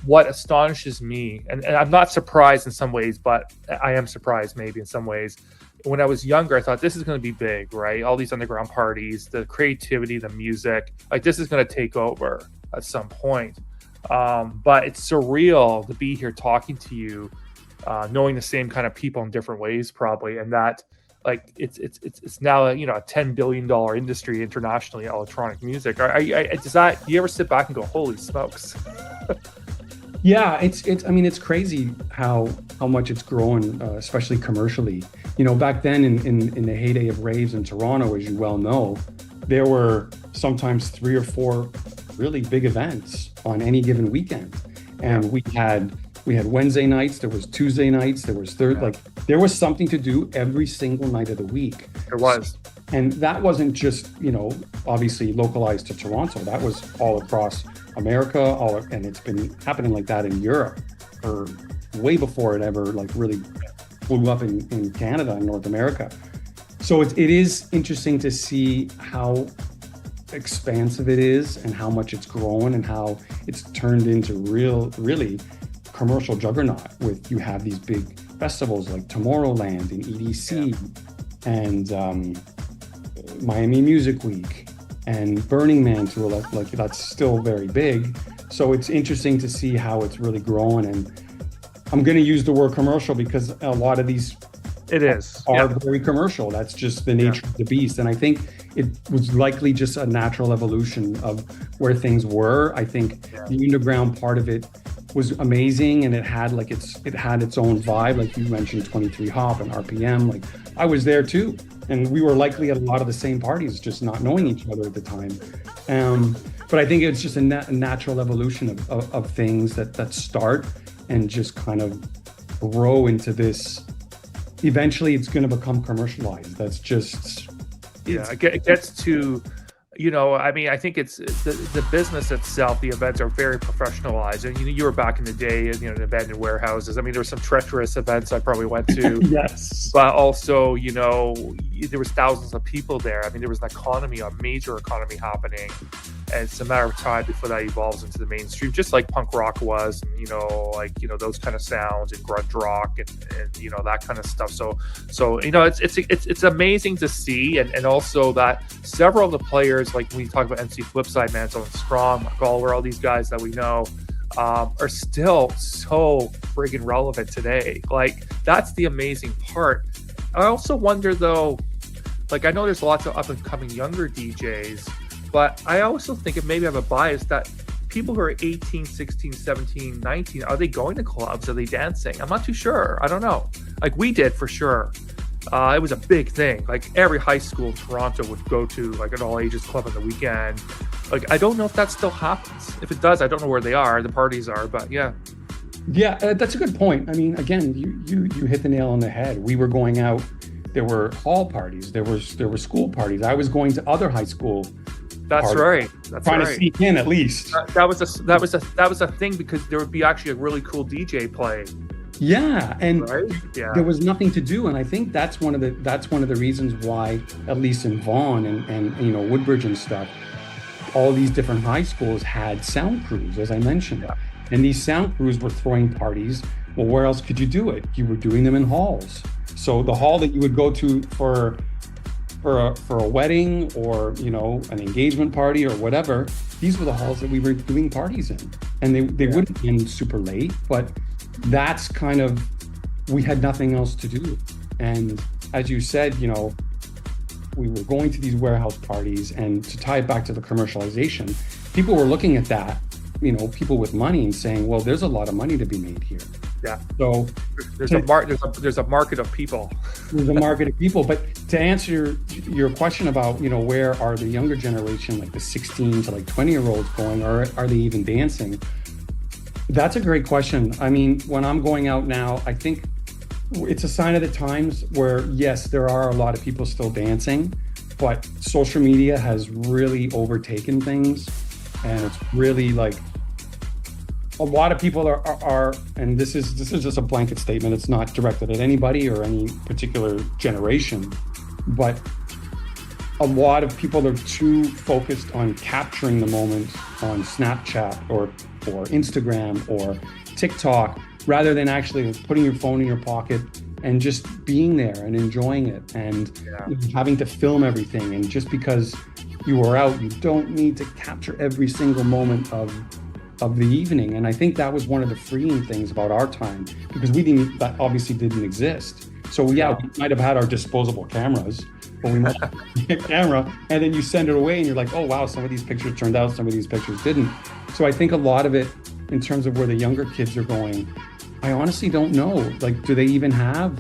what astonishes me, and I'm not surprised in some ways, but I am surprised maybe in some ways. When I was younger, I thought this is going to be big, right? All these underground parties, the creativity, the music, like this is going to take over at some point. But it's surreal to be here talking to you, knowing the same kind of people in different ways, probably, and that like it's now a $10 billion industry internationally, electronic music. Do you ever sit back and go, holy smokes? Yeah, it's crazy how much it's grown, especially commercially. Back then in the heyday of raves in Toronto, as you well know, there were sometimes 3 or 4 really big events on any given weekend. And we had Wednesday nights, there was Tuesday nights, there was there was something to do every single night of the week. There was. And that wasn't just, obviously localized to Toronto. That was all across America, and it's been happening like that in Europe for way before it ever like really blew up in Canada and North America. So it is interesting to see how expansive it is and how much it's grown and how it's turned into really commercial juggernaut. With you have these big festivals like Tomorrowland and EDC and Miami Music Week and Burning Man tour, like that's still very big. So it's interesting to see how it's really grown. And I'm going to use the word commercial because a lot of these are very commercial. That's just the nature of the beast. And I think it was likely just a natural evolution of where things were. I think the underground part of it was amazing, and it had its own vibe. Like you mentioned, 23 Hop and RPM. Like I was there too, and we were likely at a lot of the same parties, just not knowing each other at the time. But I think it's just a natural evolution of things that start and just kind of grow into this. Eventually, it's going to become commercialized. That's just it gets to. I think it's the business itself. The events are very professionalized, and you were back in the day, in abandoned warehouses. I mean, there were some treacherous events I probably went to. Yes, but also, there was thousands of people there. I mean, there was a major economy happening, and it's a matter of time before that evolves into the mainstream, just like punk rock was, and those kind of sounds and grunge rock and that kind of stuff. So it's amazing to see, and also that several of the players, like when you talk about MC Flipside, Manzo and Strong, Galway, all these guys that we know, are still so friggin' relevant today. Like, that's the amazing part. I also wonder, though, like, I know there's lots of up-and-coming younger DJs, but I also think it maybe have a bias that people who are 18, 16, 17, 19, are they going to clubs? Are they dancing? I'm not too sure. I don't know. Like, we did for sure. It was a big thing. Like, every high school in Toronto would go to like an all ages club on the weekend. Like, I don't know if that still happens. If it does, I don't know where they are, the parties are, but yeah. Yeah, that's a good point. I mean, again, you hit the nail on the head. We were going out. There were hall parties. There were school parties. I was going to other high school. That's parties, right. That's trying right. to sneak in at least. That was a thing because there would be actually a really cool DJ playing. Yeah, and right? There was nothing to do, and I think that's one of the reasons why, at least in Vaughan and Woodbridge and stuff, all these different high schools had sound crews, as I mentioned. Yeah. And these sound crews were throwing parties. Well, where else could you do it? You were doing them in halls. So the hall that you would go to for a wedding or an engagement party or whatever, these were the halls that we were doing parties in. And they wouldn't end super late, but that's kind of, we had nothing else to do. And as you said, we were going to these warehouse parties, and to tie it back to the commercialization, people were looking at that, people with money and saying, well, there's a lot of money to be made here. Yeah. So there's a market of people. There's a market of people. But to answer your question about, where are the younger generation, like the 16 to like 20-year-olds going, or are they even dancing? That's a great question. I mean, when I'm going out now, I think it's a sign of the times where, yes, there are a lot of people still dancing, but social media has really overtaken things. And it's really like a lot of people are, and this is just a blanket statement. It's not directed at anybody or any particular generation, but a lot of people are too focused on capturing the moment on Snapchat or Instagram or TikTok, rather than actually putting your phone in your pocket and just being there and enjoying it and having to film everything. And just because you were out, you don't need to capture every single moment of the evening. And I think that was one of the freeing things about our time, because that obviously didn't exist. So we might have had our disposable cameras, but we might have a camera, and then you send it away and you're like, oh wow, some of these pictures turned out, some of these pictures didn't. So I think a lot of it, in terms of where the younger kids are going, I honestly don't know. Like, do they even have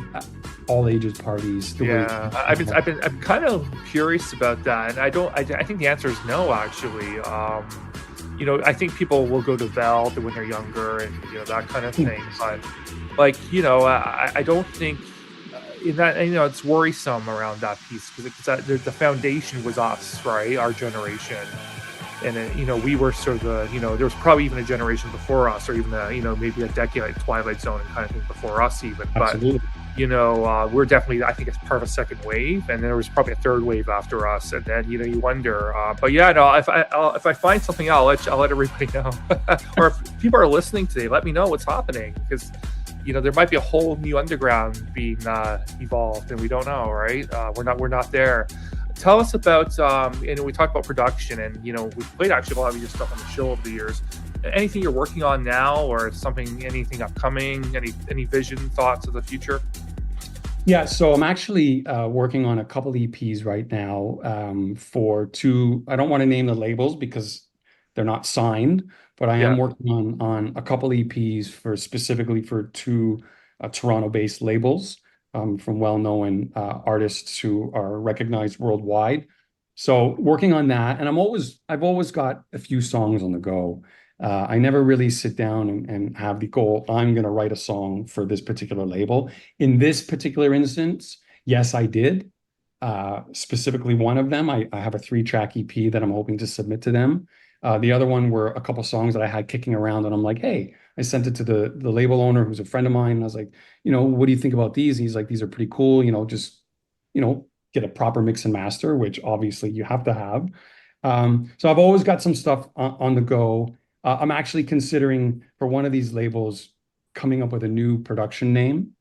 all ages parties? I'm kind of curious about that, and I think the answer is no, actually. I think people will go to Veld when they're younger and that kind of thing, but like, I don't think it's worrisome around that piece because the foundation was us, right? Our generation. And we were sort of there was probably even a generation before us, or even maybe a decade, like Twilight Zone and kind of thing before us even. Absolutely. But we're definitely, I think it's part of a second wave, and then there was probably a third wave after us, and then you wonder. But yeah, no, if I find something, I'll let everybody know. Or if people are listening today, let me know what's happening, because there might be a whole new underground being evolved, and we don't know, right? We're not there. Tell us about, we talked about production, and we've played actually a lot of your stuff on the show over the years. Anything you're working on now, or anything upcoming? Any vision, thoughts of the future? Yeah, so I'm actually working on a couple EPs right now for two. I don't want to name the labels because they're not signed, but I am working on a couple EPs specifically for two Toronto-based labels. From well-known artists who are recognized worldwide. So working on that, and I've always got a few songs on the go. I never really sit down and have the goal, I'm going to write a song for this particular label. In this particular instance, yes, I did. Specifically one of them, I have a 3-track EP that I'm hoping to submit to them. The other one were a couple songs that I had kicking around, and I'm like, hey, I sent it to the label owner who's a friend of mine. And I was like, what do you think about these? And he's like, these are pretty cool. Just get a proper mix and master, which obviously you have to have. So I've always got some stuff on the go. I'm actually considering for one of these labels coming up with a new production name.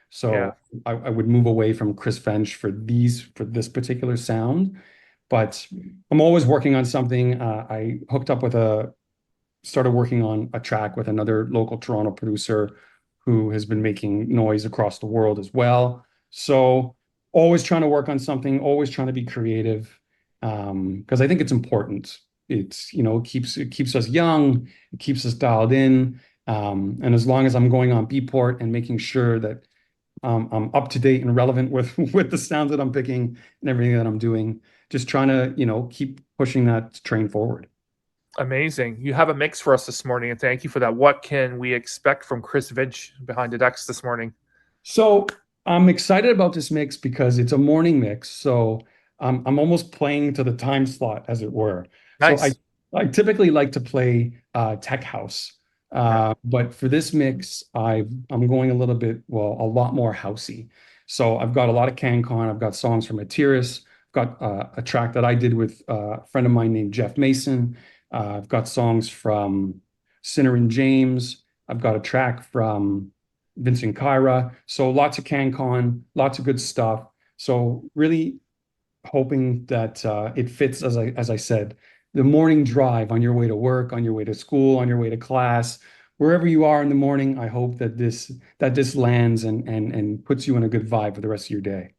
So I would move away from Chris Vench for this particular sound. But I'm always working on something. I hooked up started working on a track with another local Toronto producer who has been making noise across the world as well. So always trying to work on something, always trying to be creative, because I think it's important. It's, it keeps us young, it keeps us dialed in. And as long as I'm going on Beatport and making sure that I'm up to date and relevant with the sounds that I'm picking and everything that I'm doing, just trying to, keep pushing that train forward. Amazing. You have a mix for us this morning, and thank you for that. What can we expect from Chris Vench behind the decks this morning? So I'm excited about this mix because it's a morning mix. So I'm almost playing to the time slot, as it were. Nice. So I typically like to play tech house. But for this mix, I'm going a lot more housey. So I've got a lot of CanCon. I've got songs from Atiris. I've got a track that I did with a friend of mine named Jeff Mason. I've got songs from Sinner and James. I've got a track from Vincent Kyra. So lots of CanCon, lots of good stuff. So really hoping that it fits, as I said, the morning drive on your way to work, on your way to school, on your way to class, wherever you are in the morning. I hope that this lands and puts you in a good vibe for the rest of your day.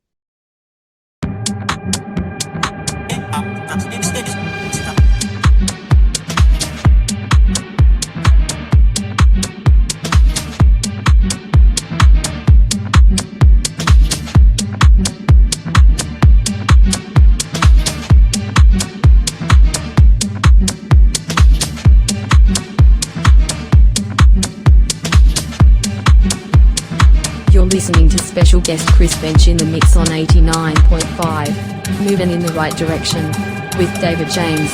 Listening to special guest Chris Vench in the mix on 89.5, moving in the right direction, with David James.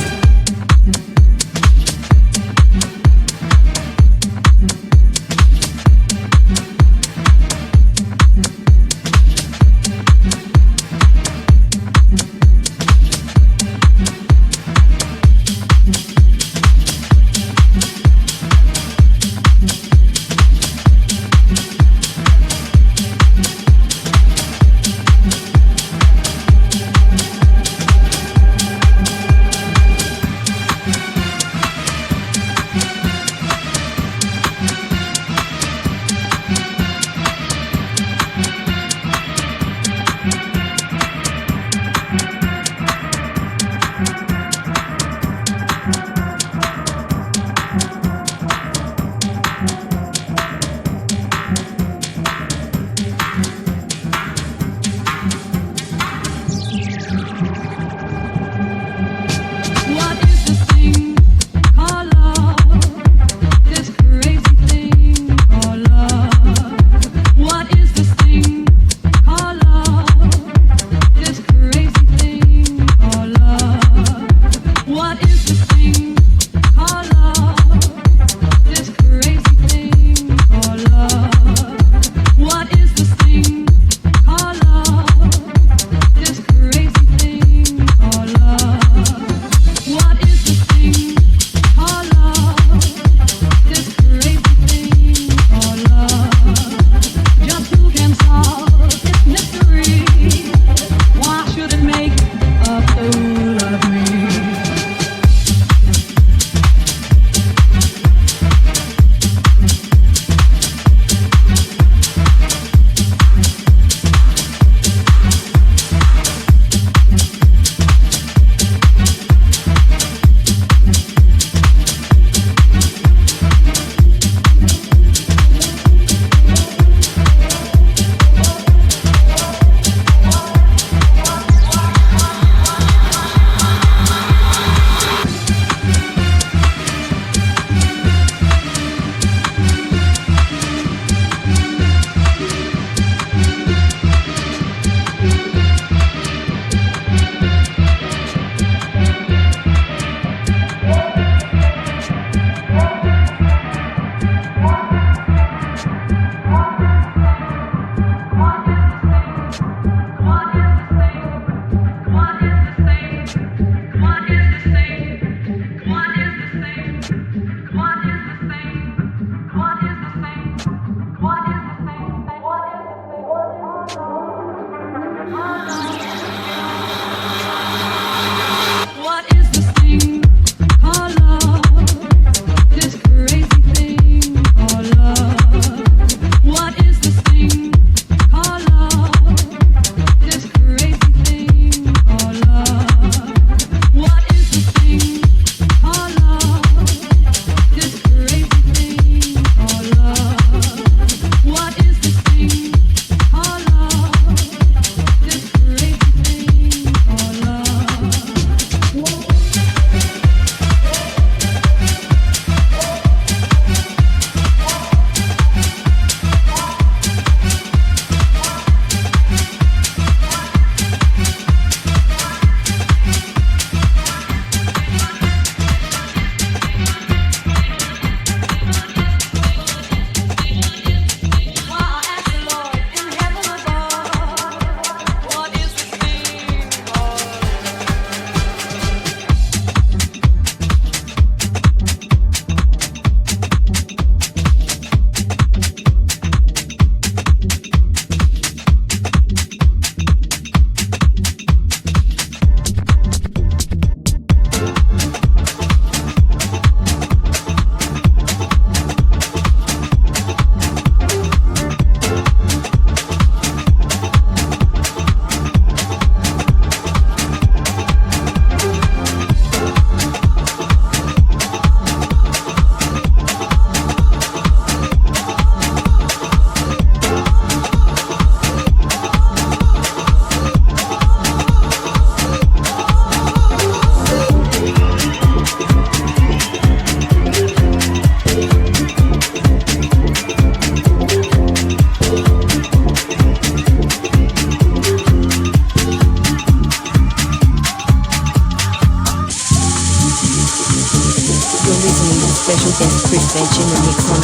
listening to special guest Chris Vench in the mix on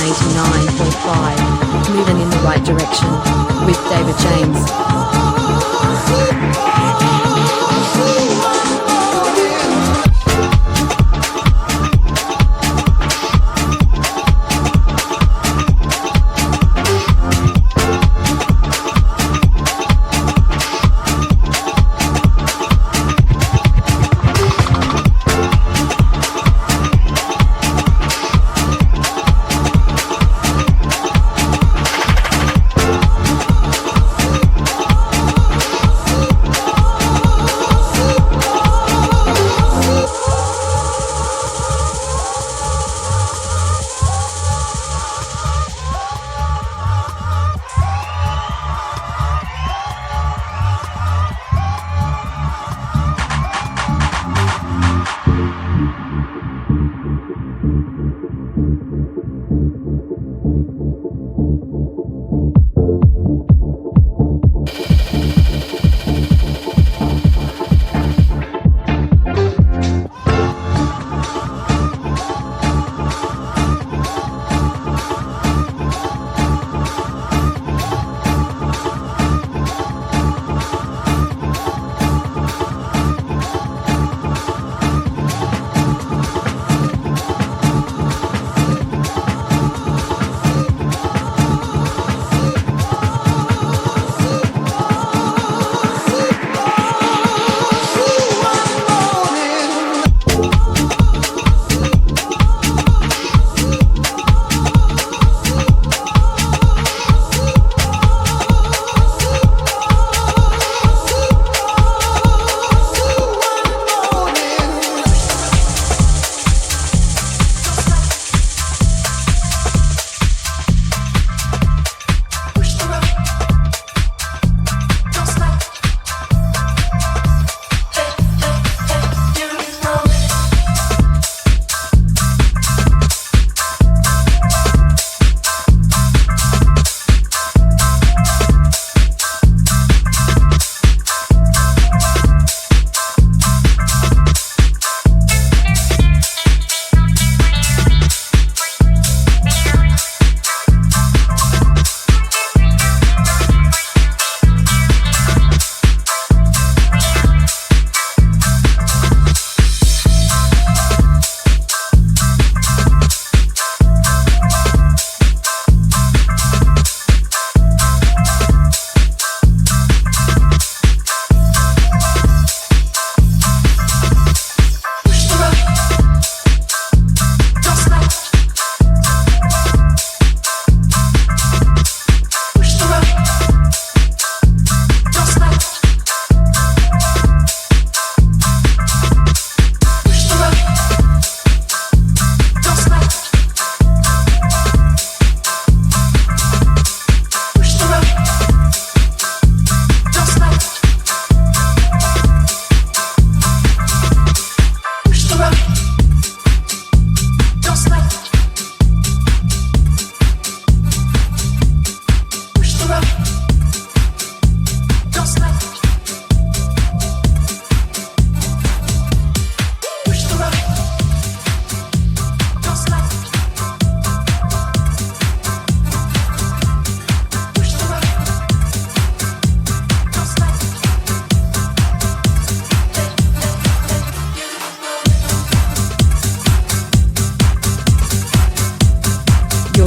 89.5. Moving in the right direction with David James.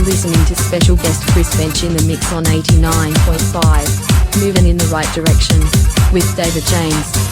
listening to special guest Chris Vench in the mix on 89.5. Moving in the right direction with David James.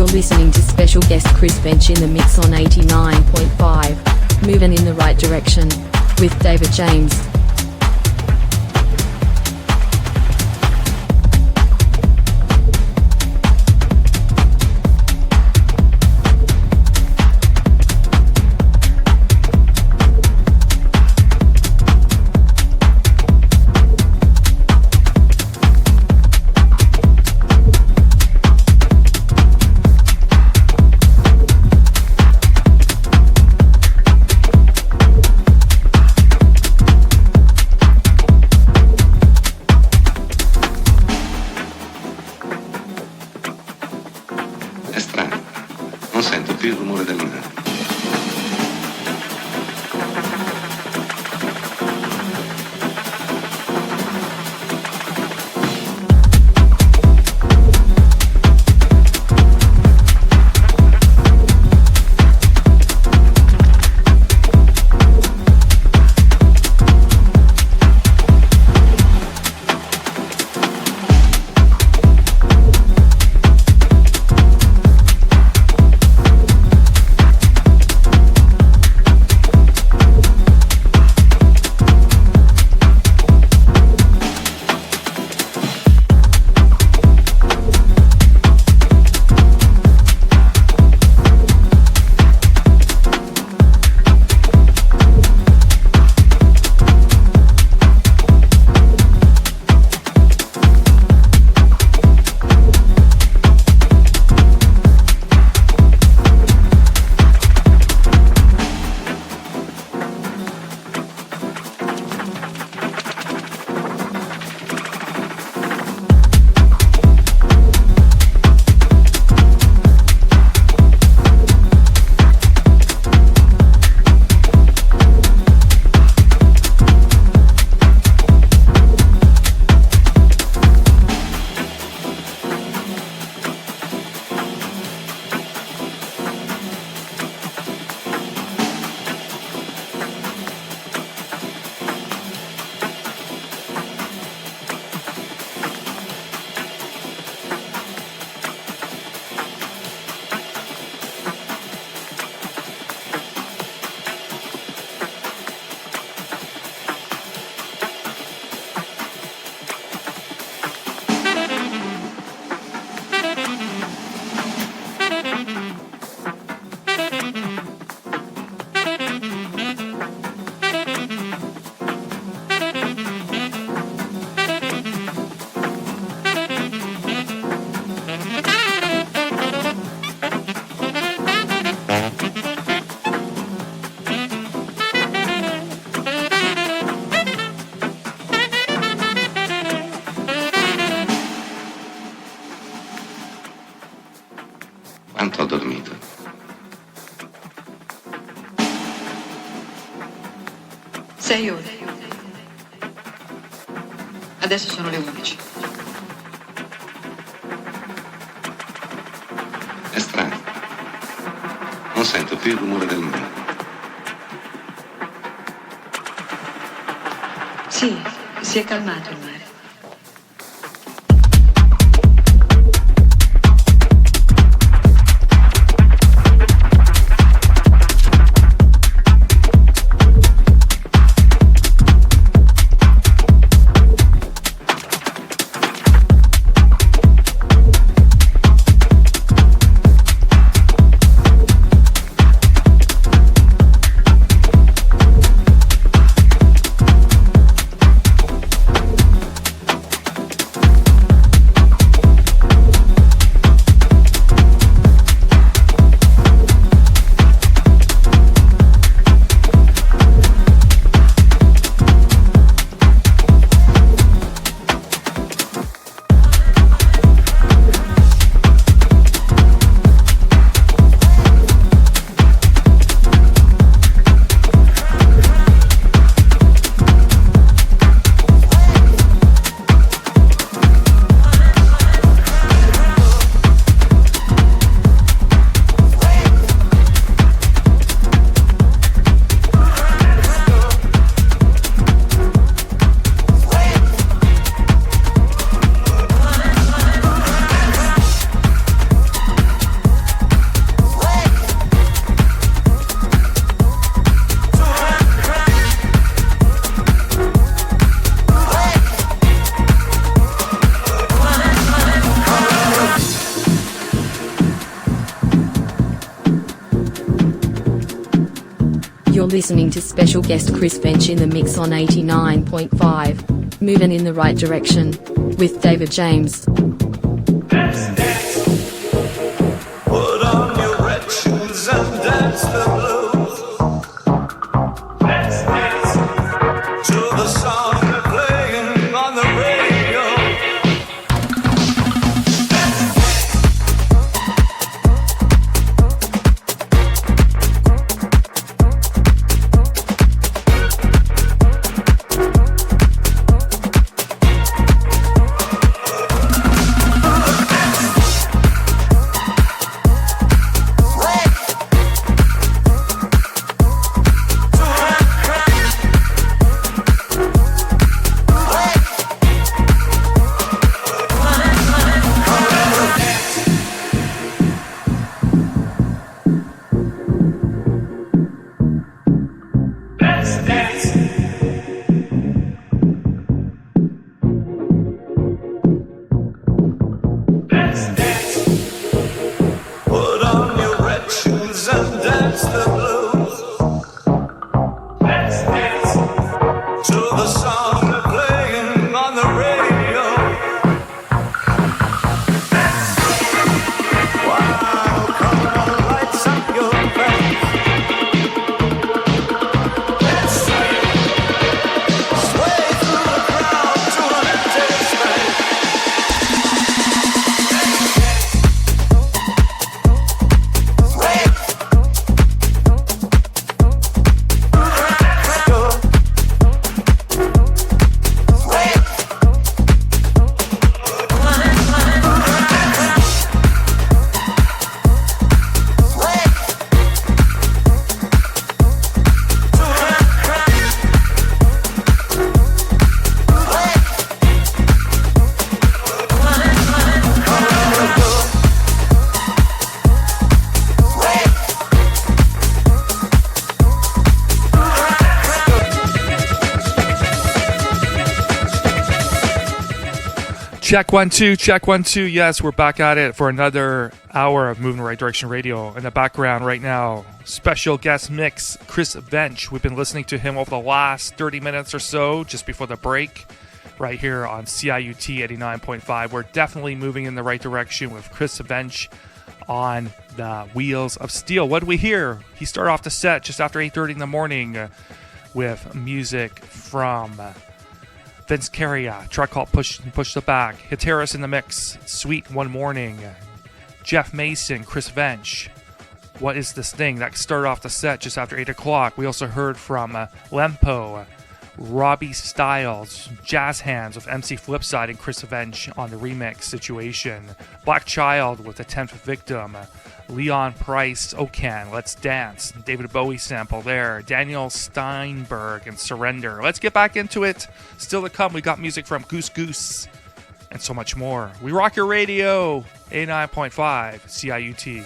You're listening to special guest Chris Vench in the mix on 89.5. Moving in the right direction with David James. Quanto ho dormito? Sei ore. Adesso sono le 11. È strano. Non sento più il rumore del mare. Sì, si è calmato il mare. listening to special guest Chris Vench in the mix on 89.5. Moving in the right direction. With David James. Put on your red shoes and dance the blues. Dance, dance to the song they're playing on the radio. Check 1 2, check 1 2. Yes, we're back at it for another hour of Moving the Right Direction Radio. In the background right now, special guest mix, Chris Vench. We've been listening to him over the last 30 minutes or so, just before the break, right here on CIUT 89.5. We're definitely moving in the right direction with Chris Vench on the Wheels of Steel. What do we hear? He started off the set just after 8:30 in the morning with music from Vince Carey, track called Push the Back. Hiteris in the mix, Sweet One Morning. Jeff Mason, Chris Vench, What Is This Thing? That started off the set just after 8 o'clock. We also heard from Lempo, Robbie Styles, Jazz Hands with MC Flipside and Chris Vench on the remix Situation. Black Child with The 10th Victim. Leon Price, Okan, Let's Dance. David Bowie sample there. Daniel Steinberg and Surrender. Let's get back into it. Still to come, we got music from Goose Goose and so much more. We rock your radio, 89.5 CIUT.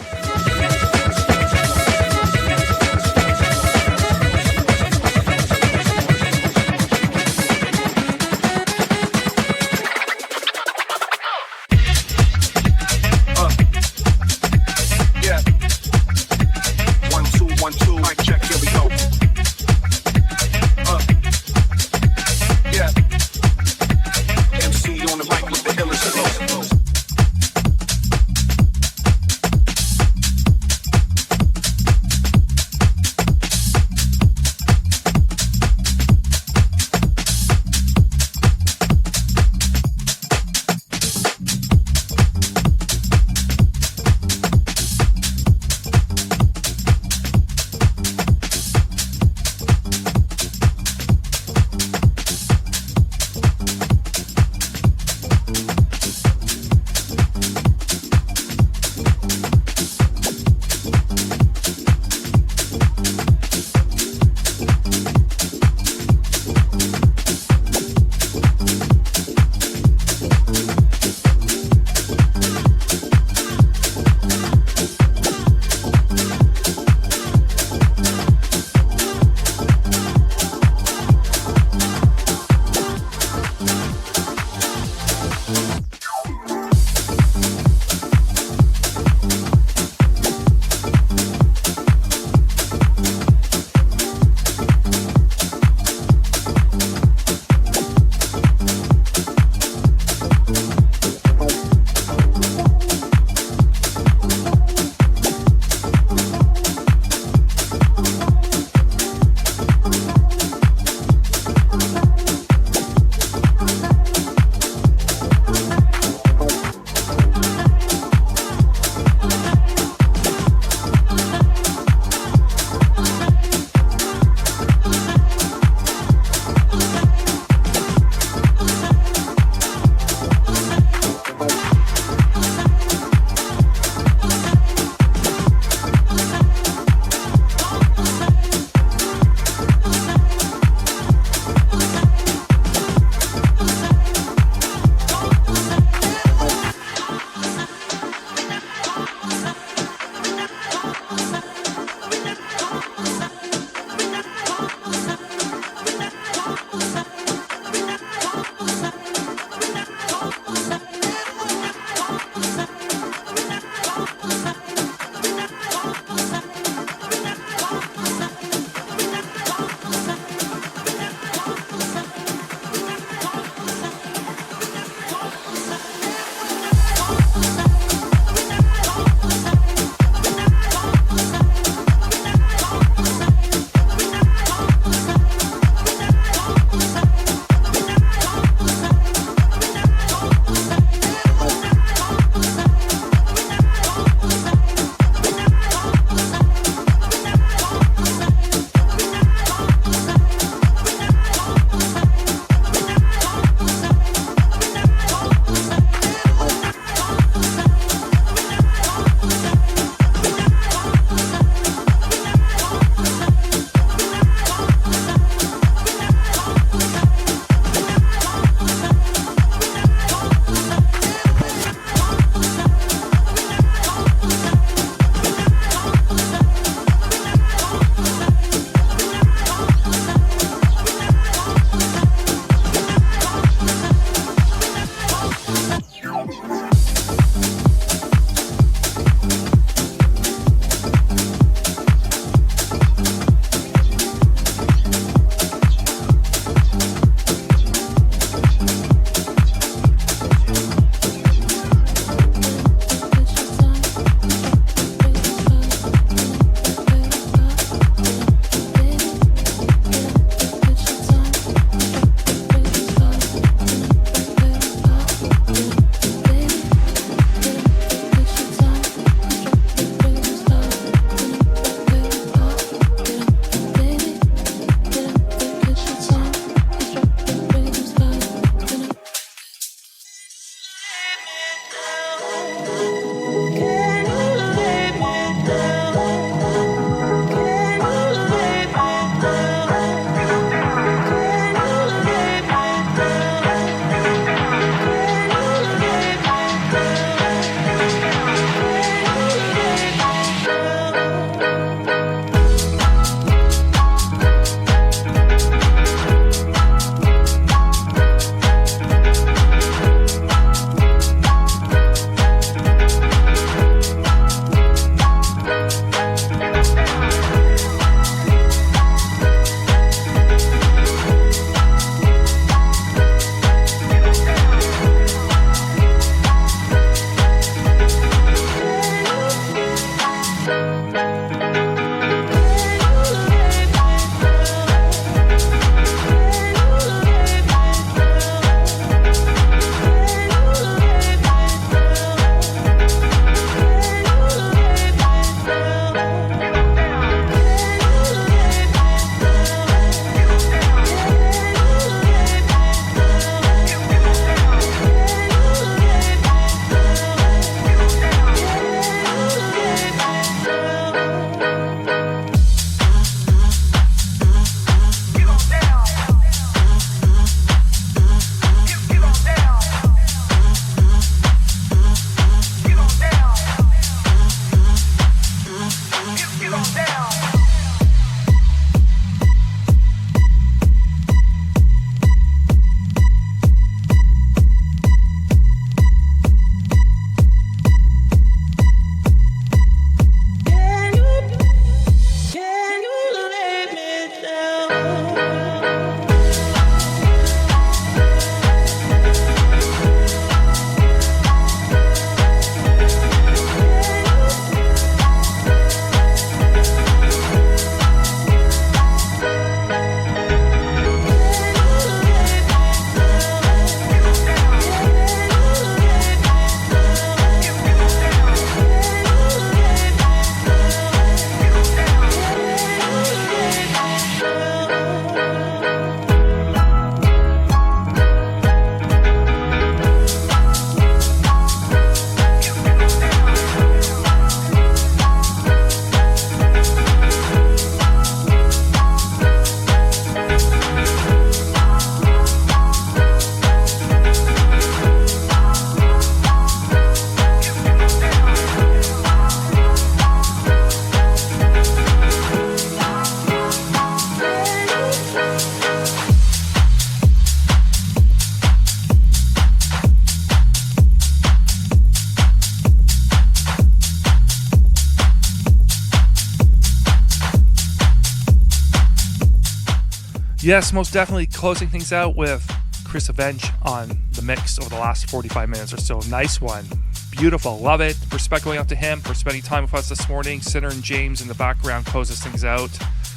Yes, most definitely closing things out with Chris Vench on the mix over the last 45 minutes or so. Nice one. Beautiful. Love it. Respect going out to him for spending time with us this morning. Sinner and James in the background closes things out.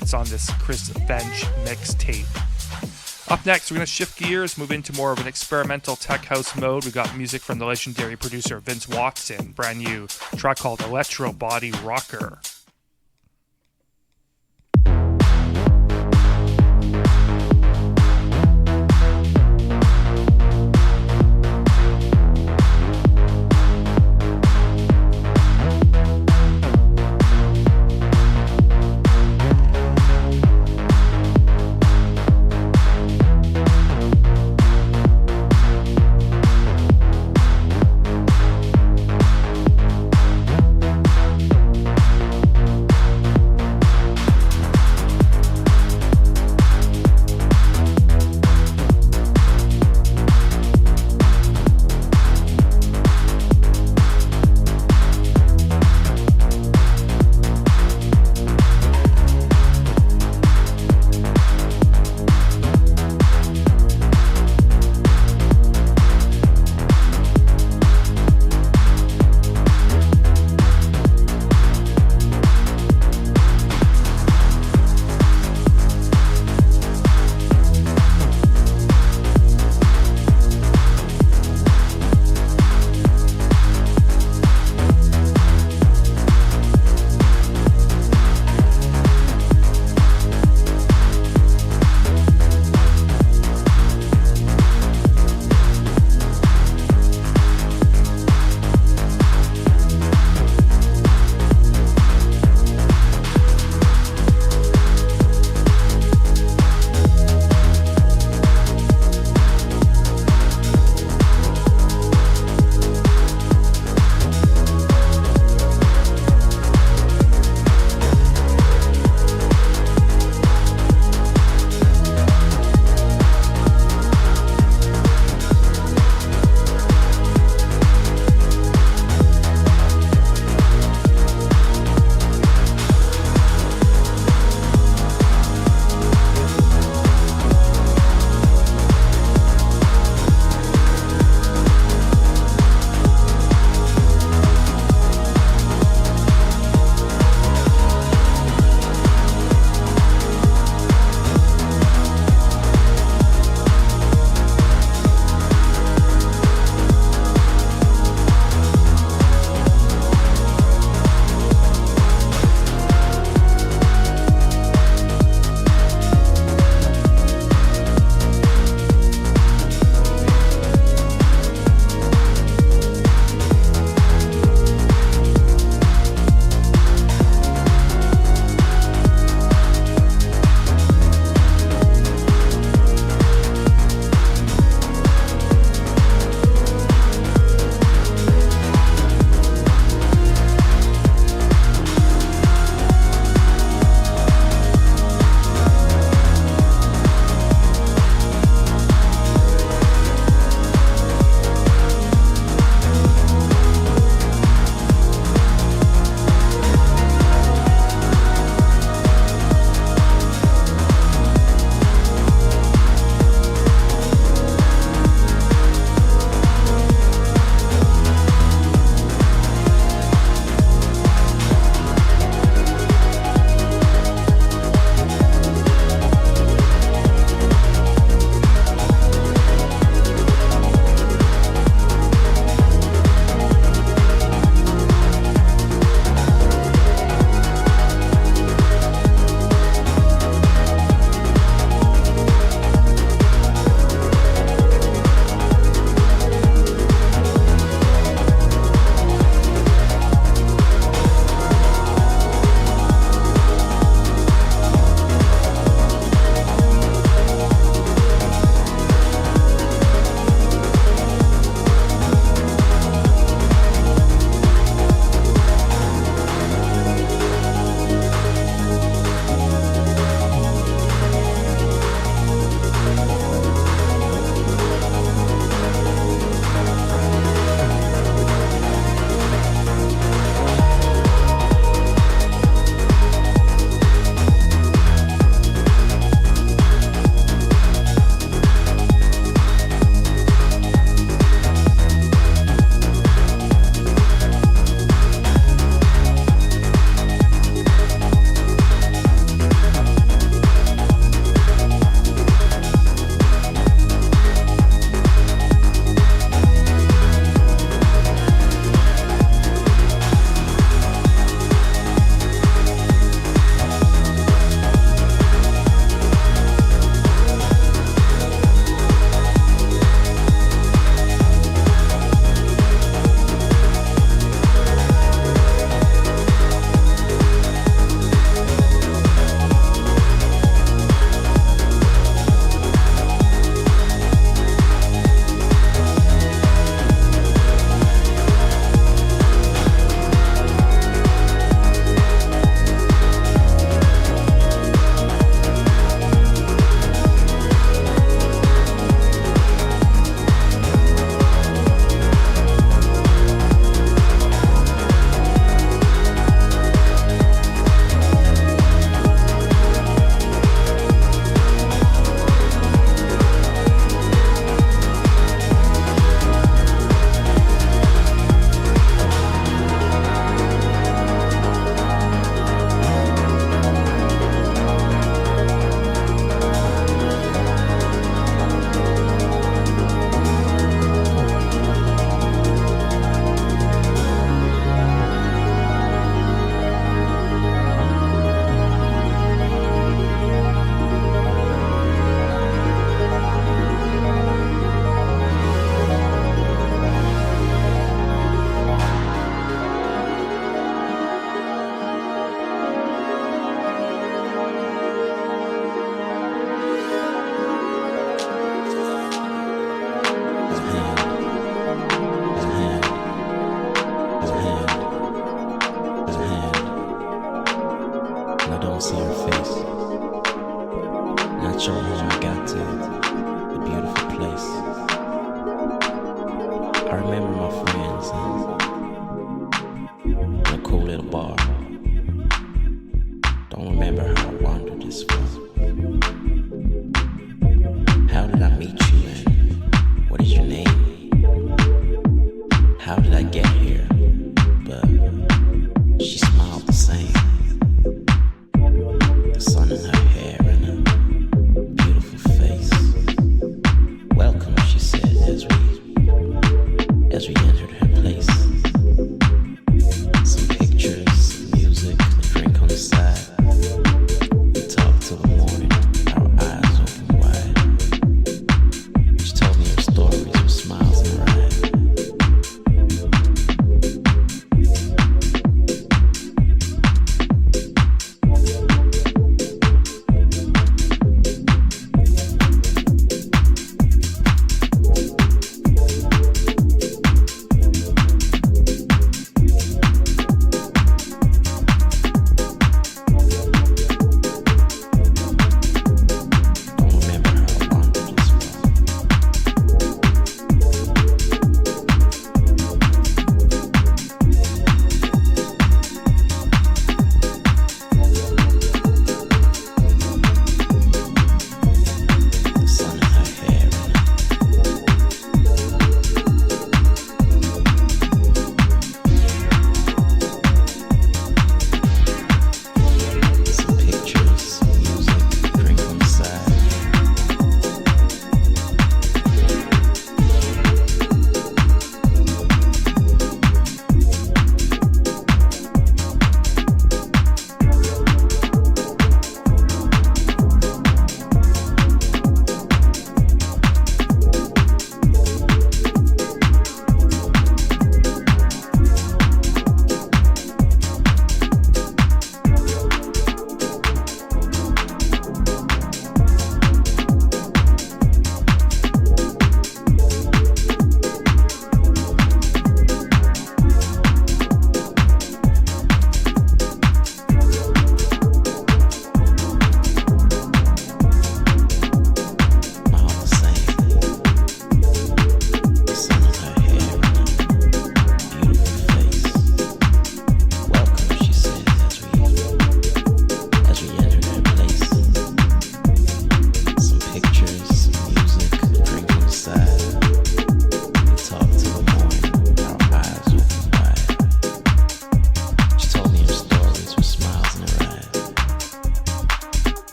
It's on this Chris Vench mixtape. Up next, we're going to shift gears, move into more of an experimental tech house mode. We've got music from the legendary producer Vince Watson, brand new track called Electro Body Rocker. don't see her face. Not sure how I got to the beautiful place. I remember my friends in a cool little bar. Don't remember how I wandered this far. How did I meet you and what is your name? How did I get here? But she smiled the same. The sun in her hair and a beautiful face. Welcome, she said as we entered her place. Some pictures, some music, a drink on the side. We talked till the morning, our eyes open wide. She told me her stories with smiles in her eyes.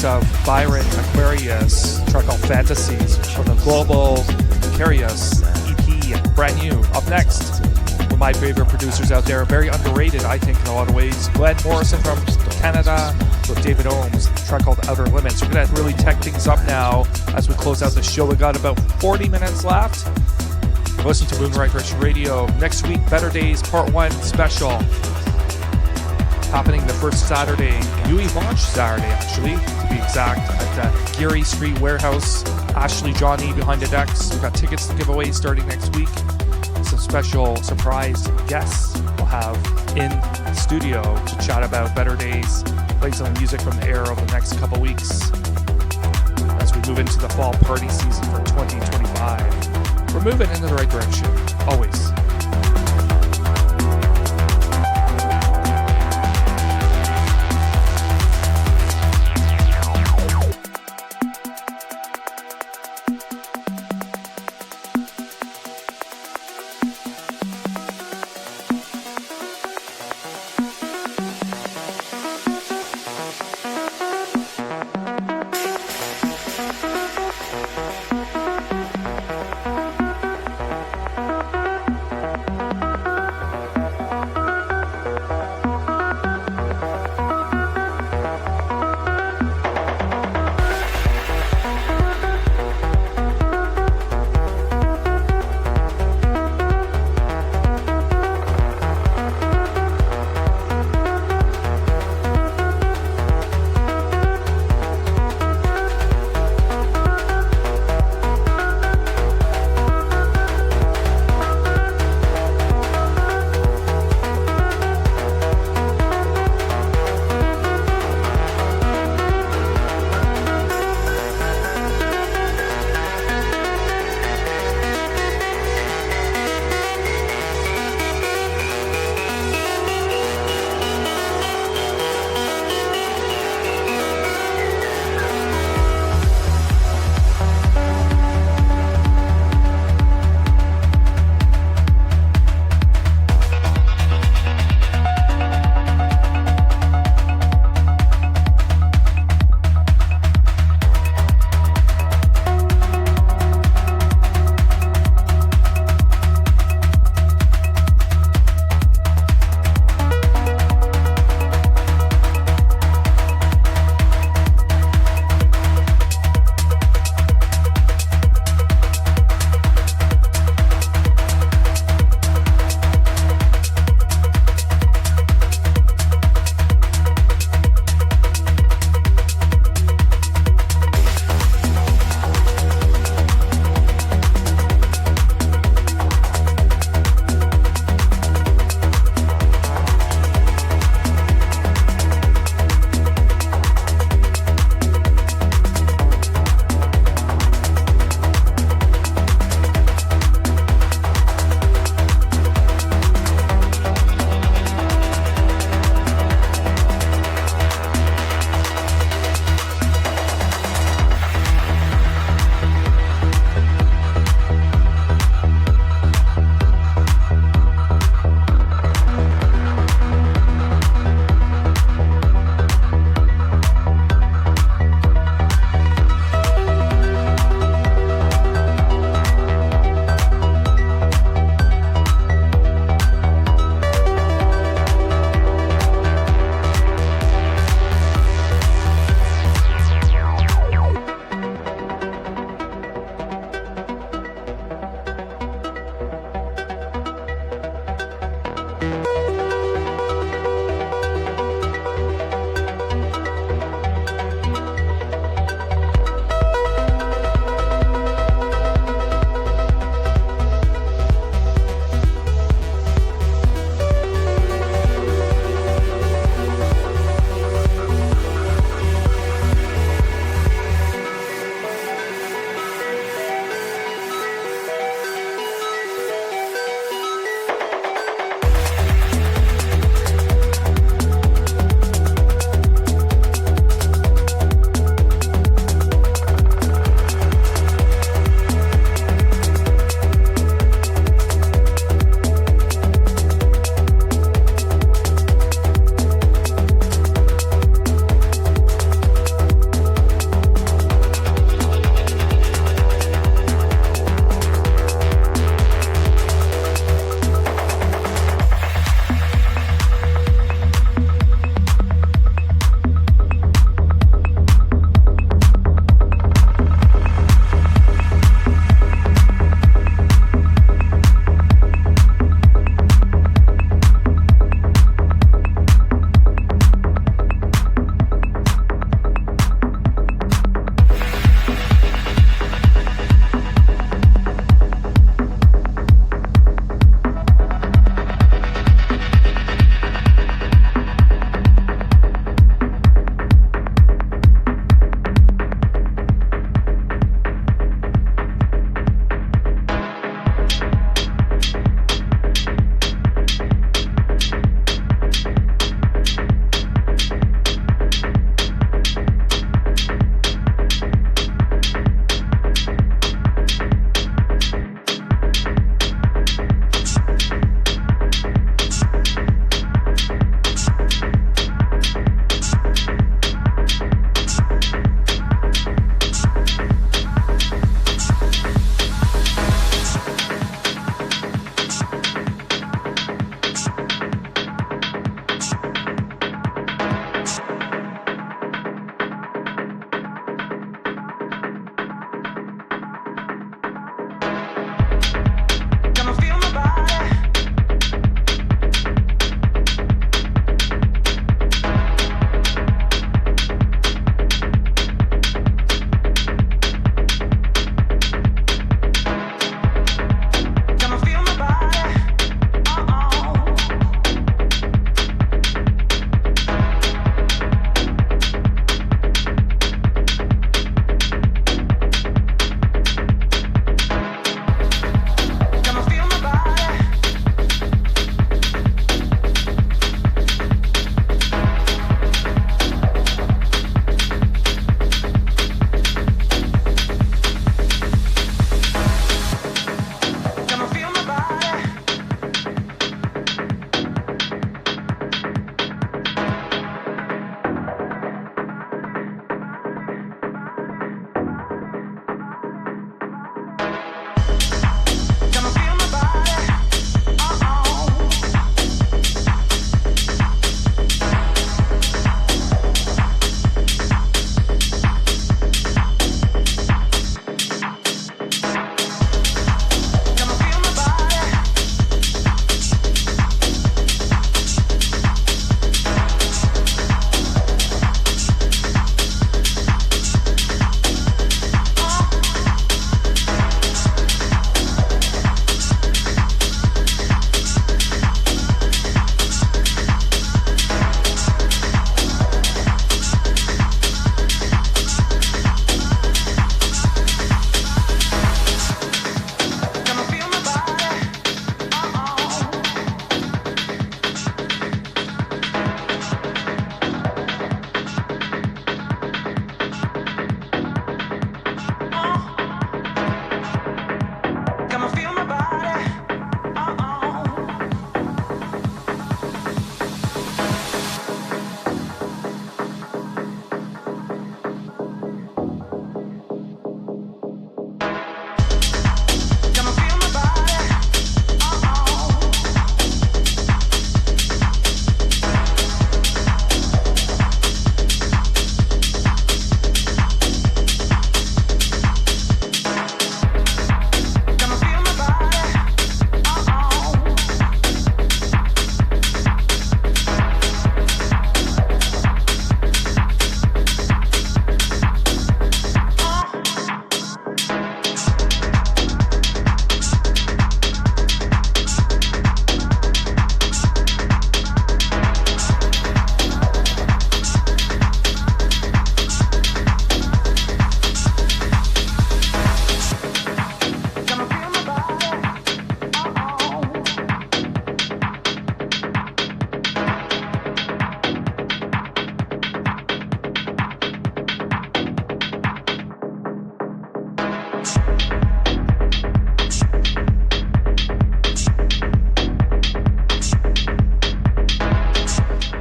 Of Byron Aquarius, track called Fantasies from the Global Aquarius EP, brand new. Up next, one of my favorite producers out there, very underrated, I think, in a lot of ways. Glenn Morrison from Canada with David Ohms, track called Outer Limits. We're going to really tech things up now as we close out the show. We got about 40 minutes left. Listen to Moovin Right Direction Radio. Next week, Better Days Part 1 special. Happening the first Saturday, UE launch Saturday actually, to be exact, at Geary Street Warehouse. Ashley, Johnny behind the decks. We've got tickets to give away starting next week. Some special surprise guests we'll have in studio to chat about Better Days, play some music from the air over the next couple weeks as we move into the fall party season for 2025. We're moving in the right direction, always.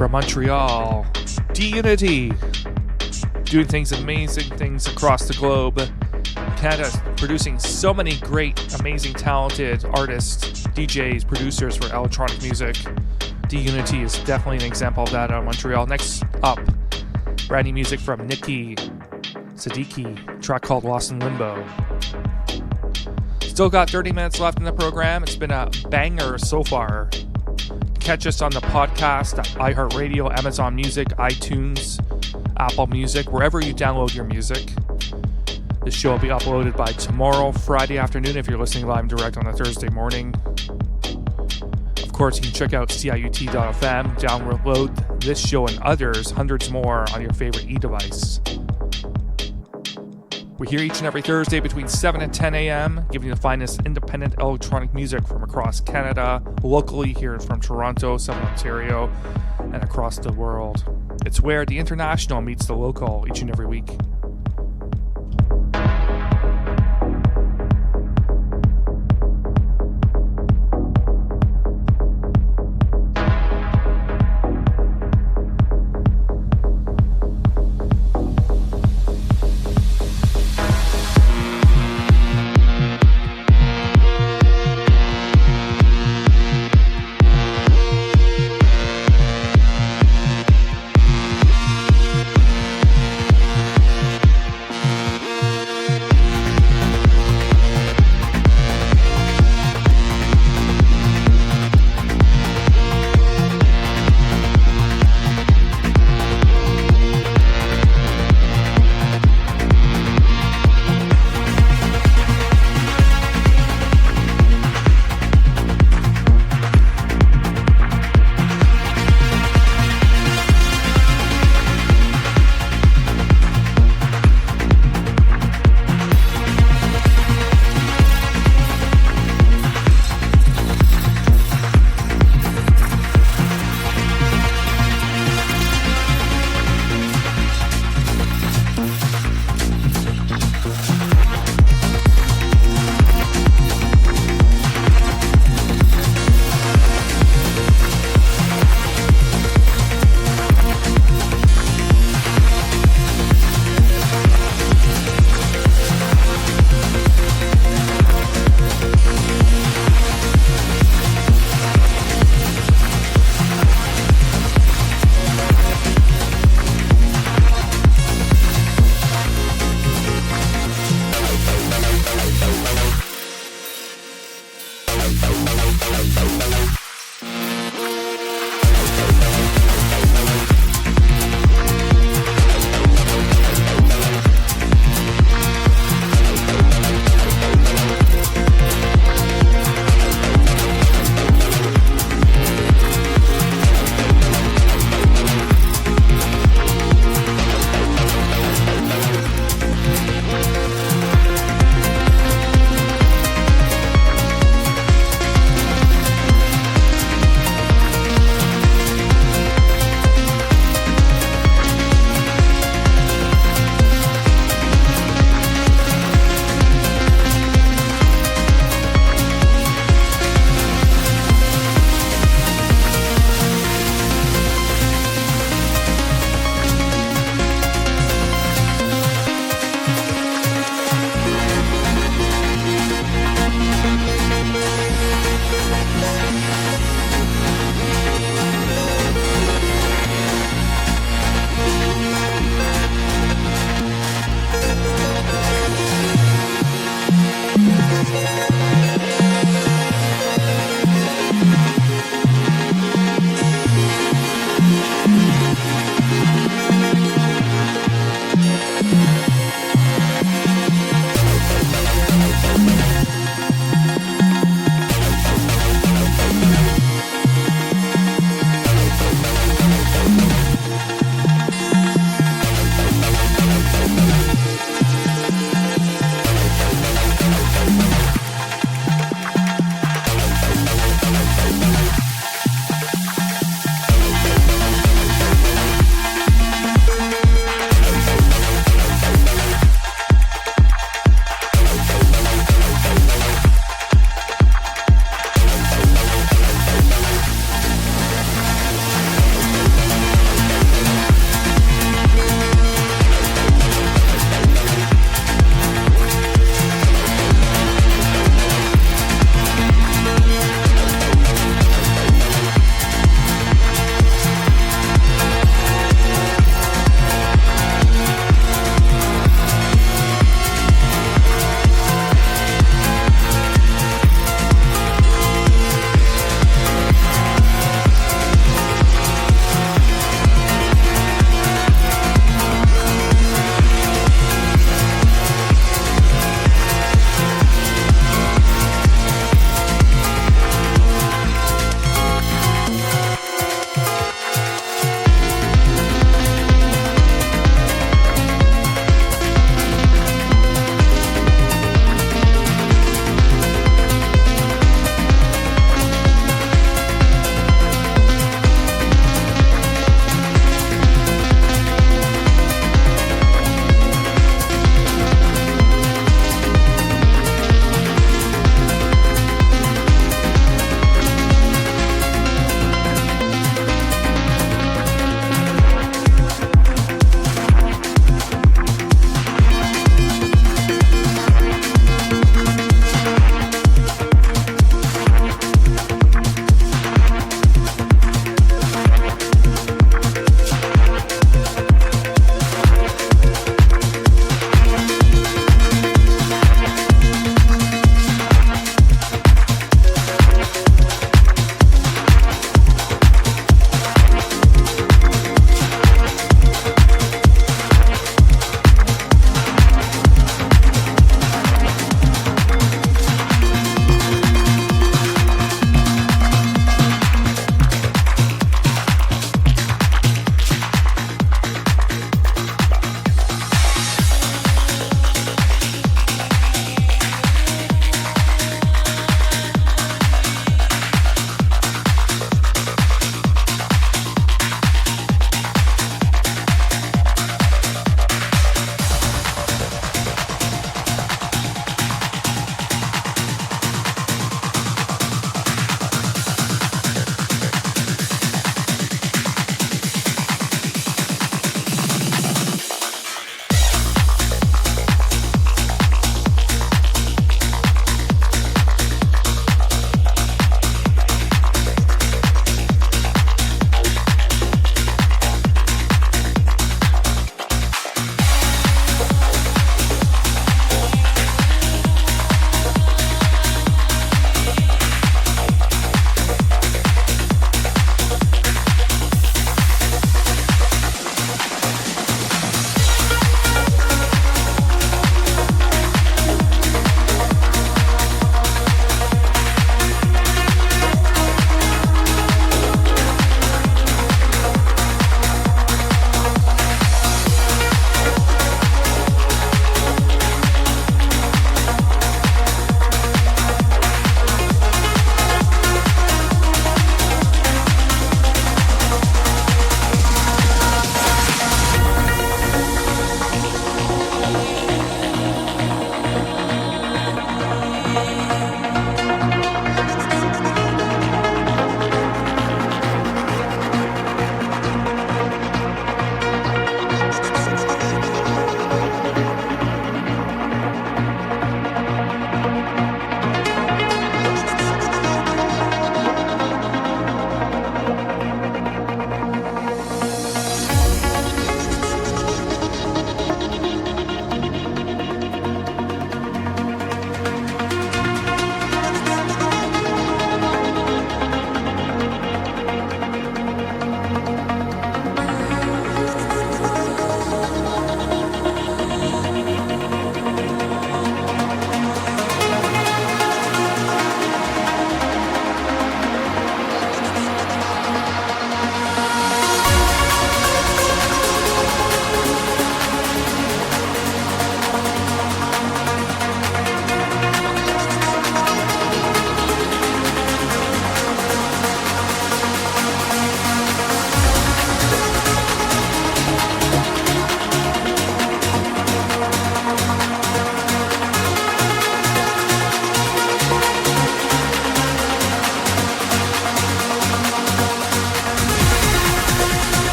From Montreal, D-Unity. Doing amazing things across the globe. Canada producing so many great, amazing, talented artists, DJs, producers for electronic music. D-Unity is definitely an example of that out of Montreal. Next up, brand new music from Nikki Siddiqui, a track called Lost in Limbo. Still got 30 minutes left in the program. It's been a banger so far. Catch us on the podcast at iHeartRadio, Amazon Music, iTunes, Apple Music, wherever you download your music. This show will be uploaded by tomorrow, Friday afternoon, if you're listening live and direct on a Thursday morning. Of course, you can check out CIUT.fm, download this show and others, hundreds more, on your favorite e-device. We're here each and every Thursday between 7 and 10 a.m., giving you the finest independent electronic music from across Canada, locally here from Toronto, Southern Ontario, and across the world. It's where the international meets the local each and every week.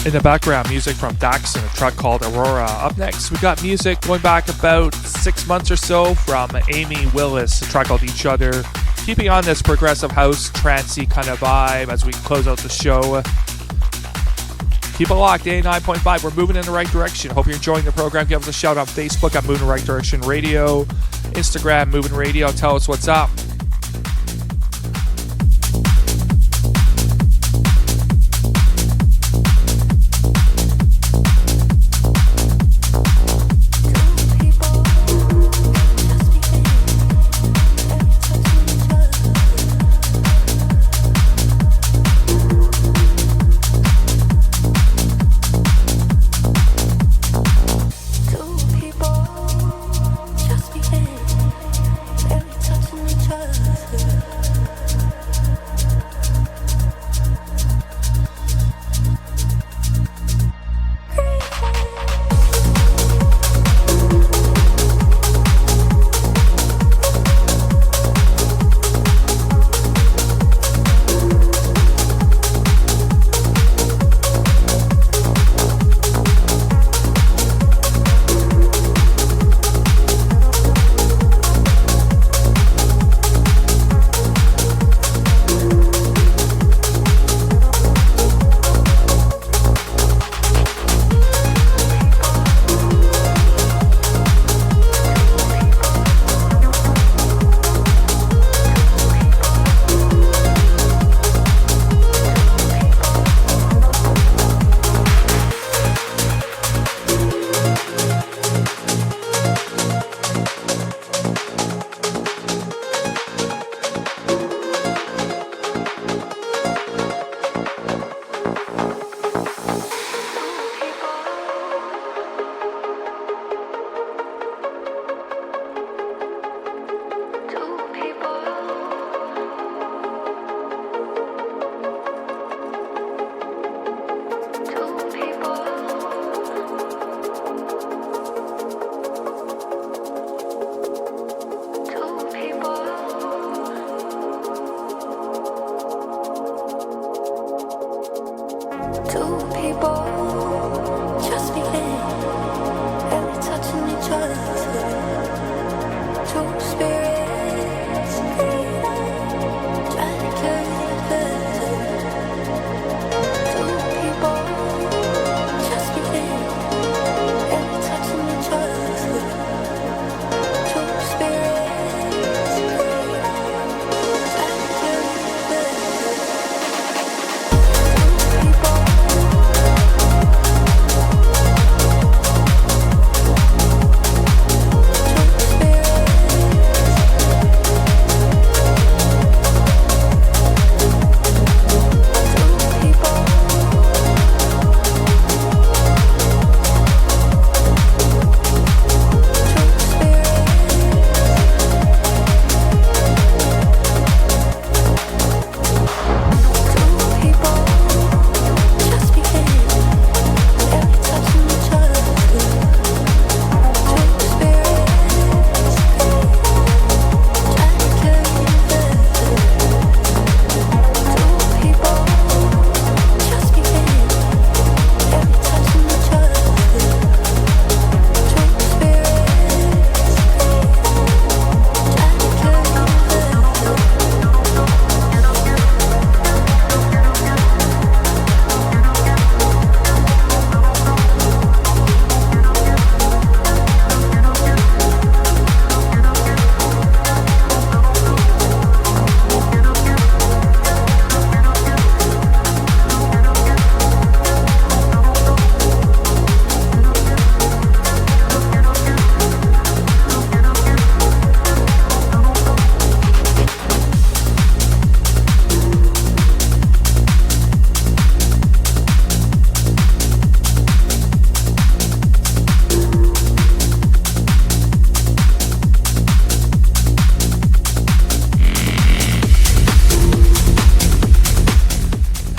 In the background, music from Dax and a track called Aurora. Up next, we got music going back about 6 months or so from Amy Willis, a track called Each Other. Keeping on this progressive house, trancey kind of vibe as we close out the show. Keep it locked, 89.5. We're moving in the right direction. Hope you're enjoying the program. Give us a shout on Facebook at Moving in the Right Direction Radio. Instagram, Moving Radio. Tell us what's up.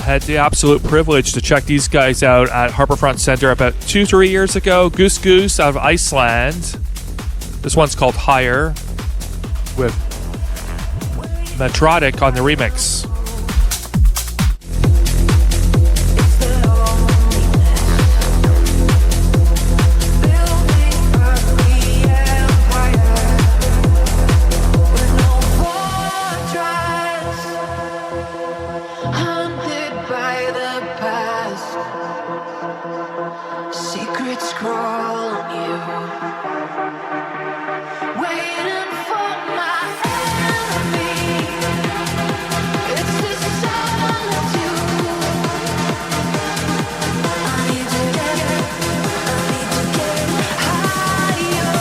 Had the absolute privilege to check these guys out at Harbourfront Centre about 2-3 years ago. Goose Goose out of Iceland. This one's called Higher with Metrotic on the remix. It's the Secrets crawl on you, waiting for my enemy. It's this solitude. I need to get higher.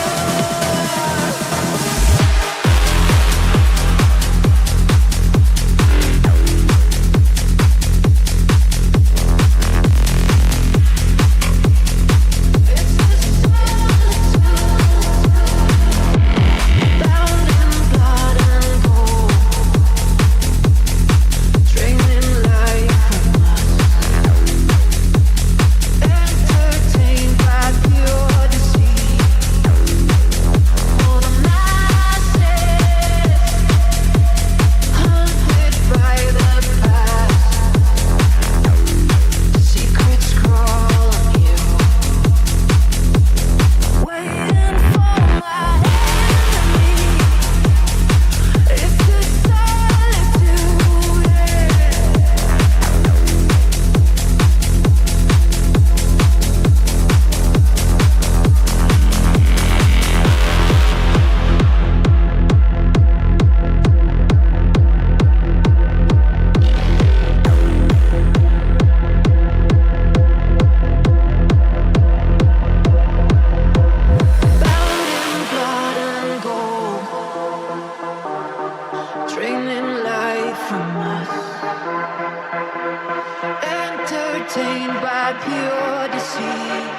Entertained by pure deceit.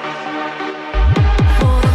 For the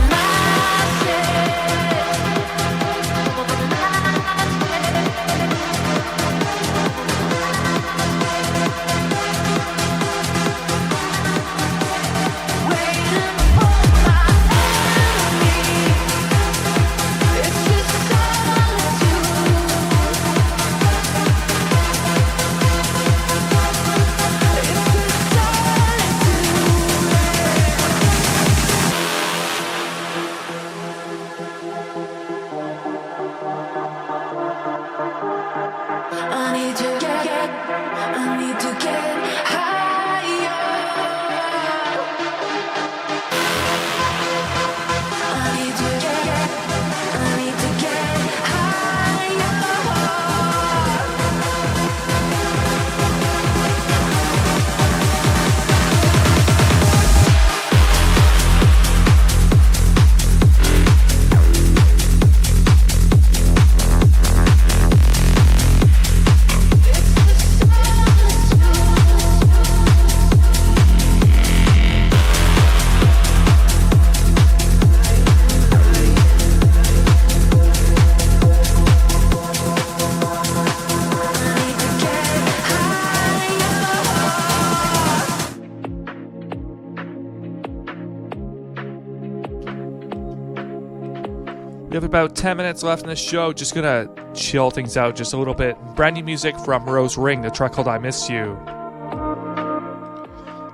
We have about 10 minutes left in the show. Just gonna chill things out just a little bit. Brand new music from Rose Ring, the track called I Miss You.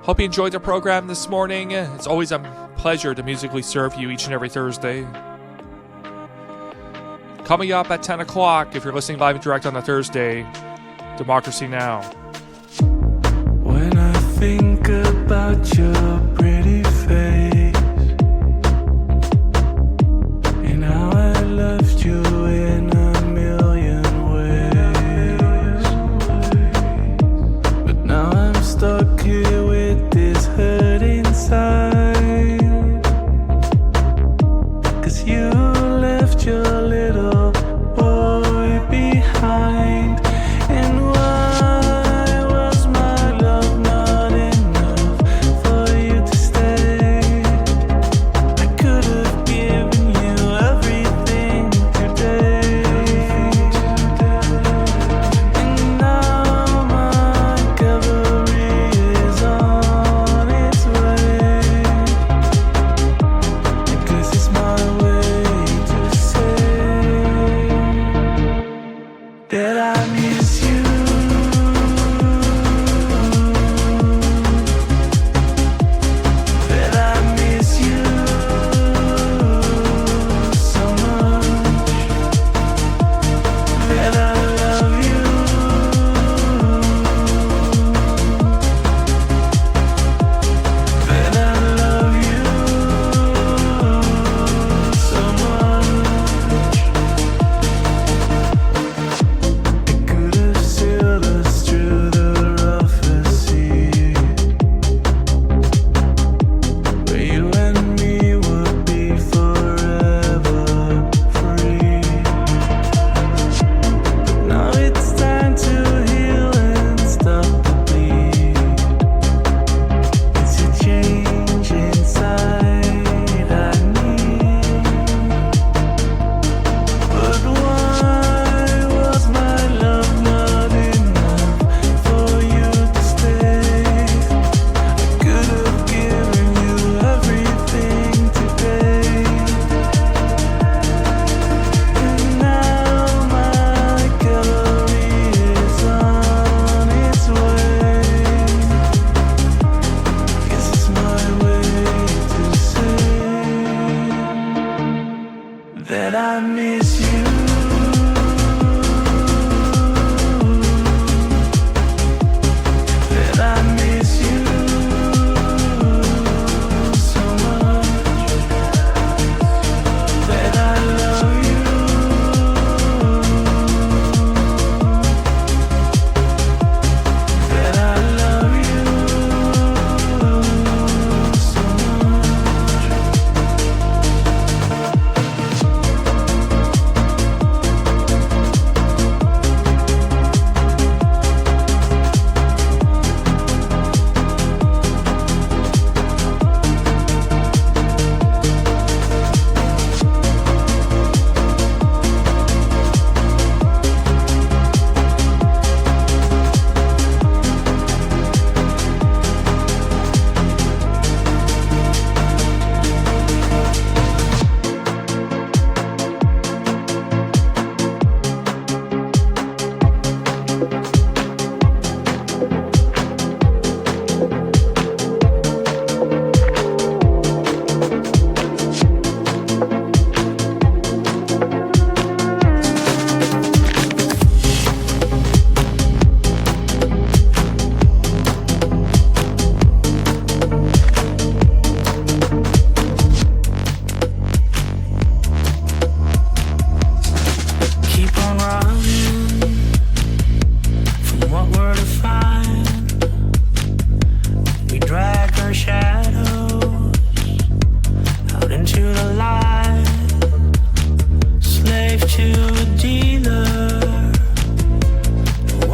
Hope you enjoyed the program this morning. It's always a pleasure to musically serve you each and every Thursday. Coming up at 10 o'clock, if you're listening live and direct on a Thursday, Democracy Now! When I think about your pretty face and how I loved you in a million ways, but now I'm stuck here with this hurt inside, 'cause you left your little boy behind. And why was my love not enough for you to stay?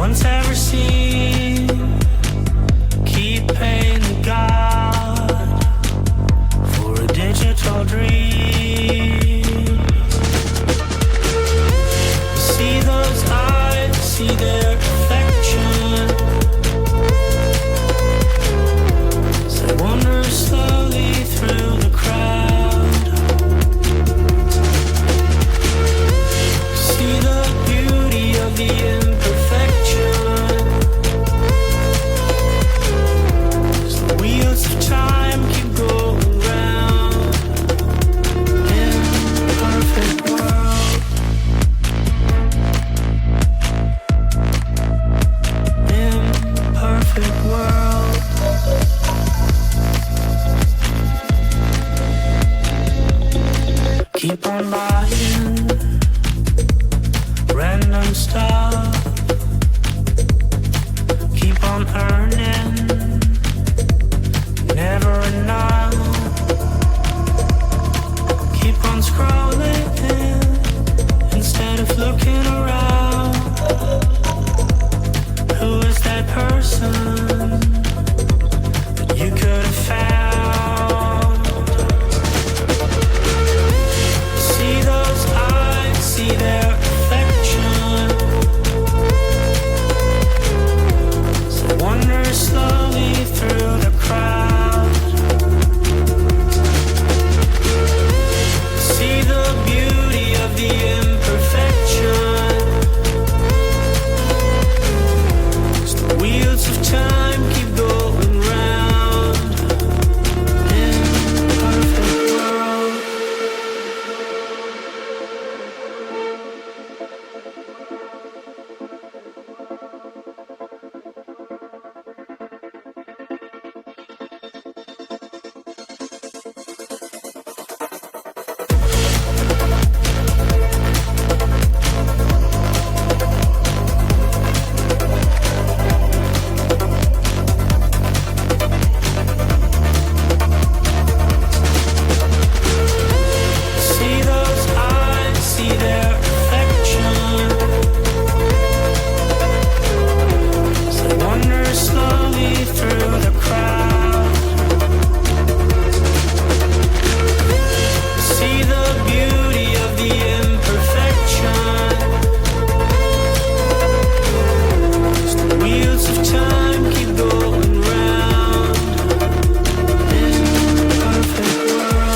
once ever seen. Keep paying the God for a digital dream. See those eyes, see their affection. So I wander slowly through the crowd. See the beauty of the imperfection. As the wheels of time keep going round. Imperfect world. Imperfect world. Keep on buying random stuff. Keep on earning, never enough. Keep on scrolling instead of looking around. Who is that person that you could have found? See those eyes, see their affection. So wander slowly through the crowd. See the beauty of the imperfection. As the wheels of time keep going round. Imperfect world. See those eyes, see their affection. So I wander slowly through the crowd. See the beauty of the imperfection. As the wheels of time keep going round. Imperfect world.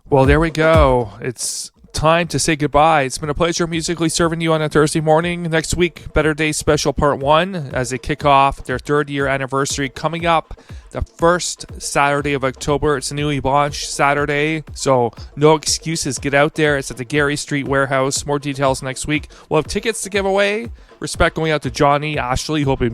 Well, there we go. It's time to say goodbye. It's been a pleasure musically serving you on a Thursday morning. Next week, Better Days Special Part 1 as they kick off their 3rd-year anniversary coming up the first Saturday of October. It's a newly launched Saturday, so no excuses. Get out there. It's at the Gary Street Warehouse. More details next week. We'll have tickets to give away. Respect going out to Johnny, Ashley, hoping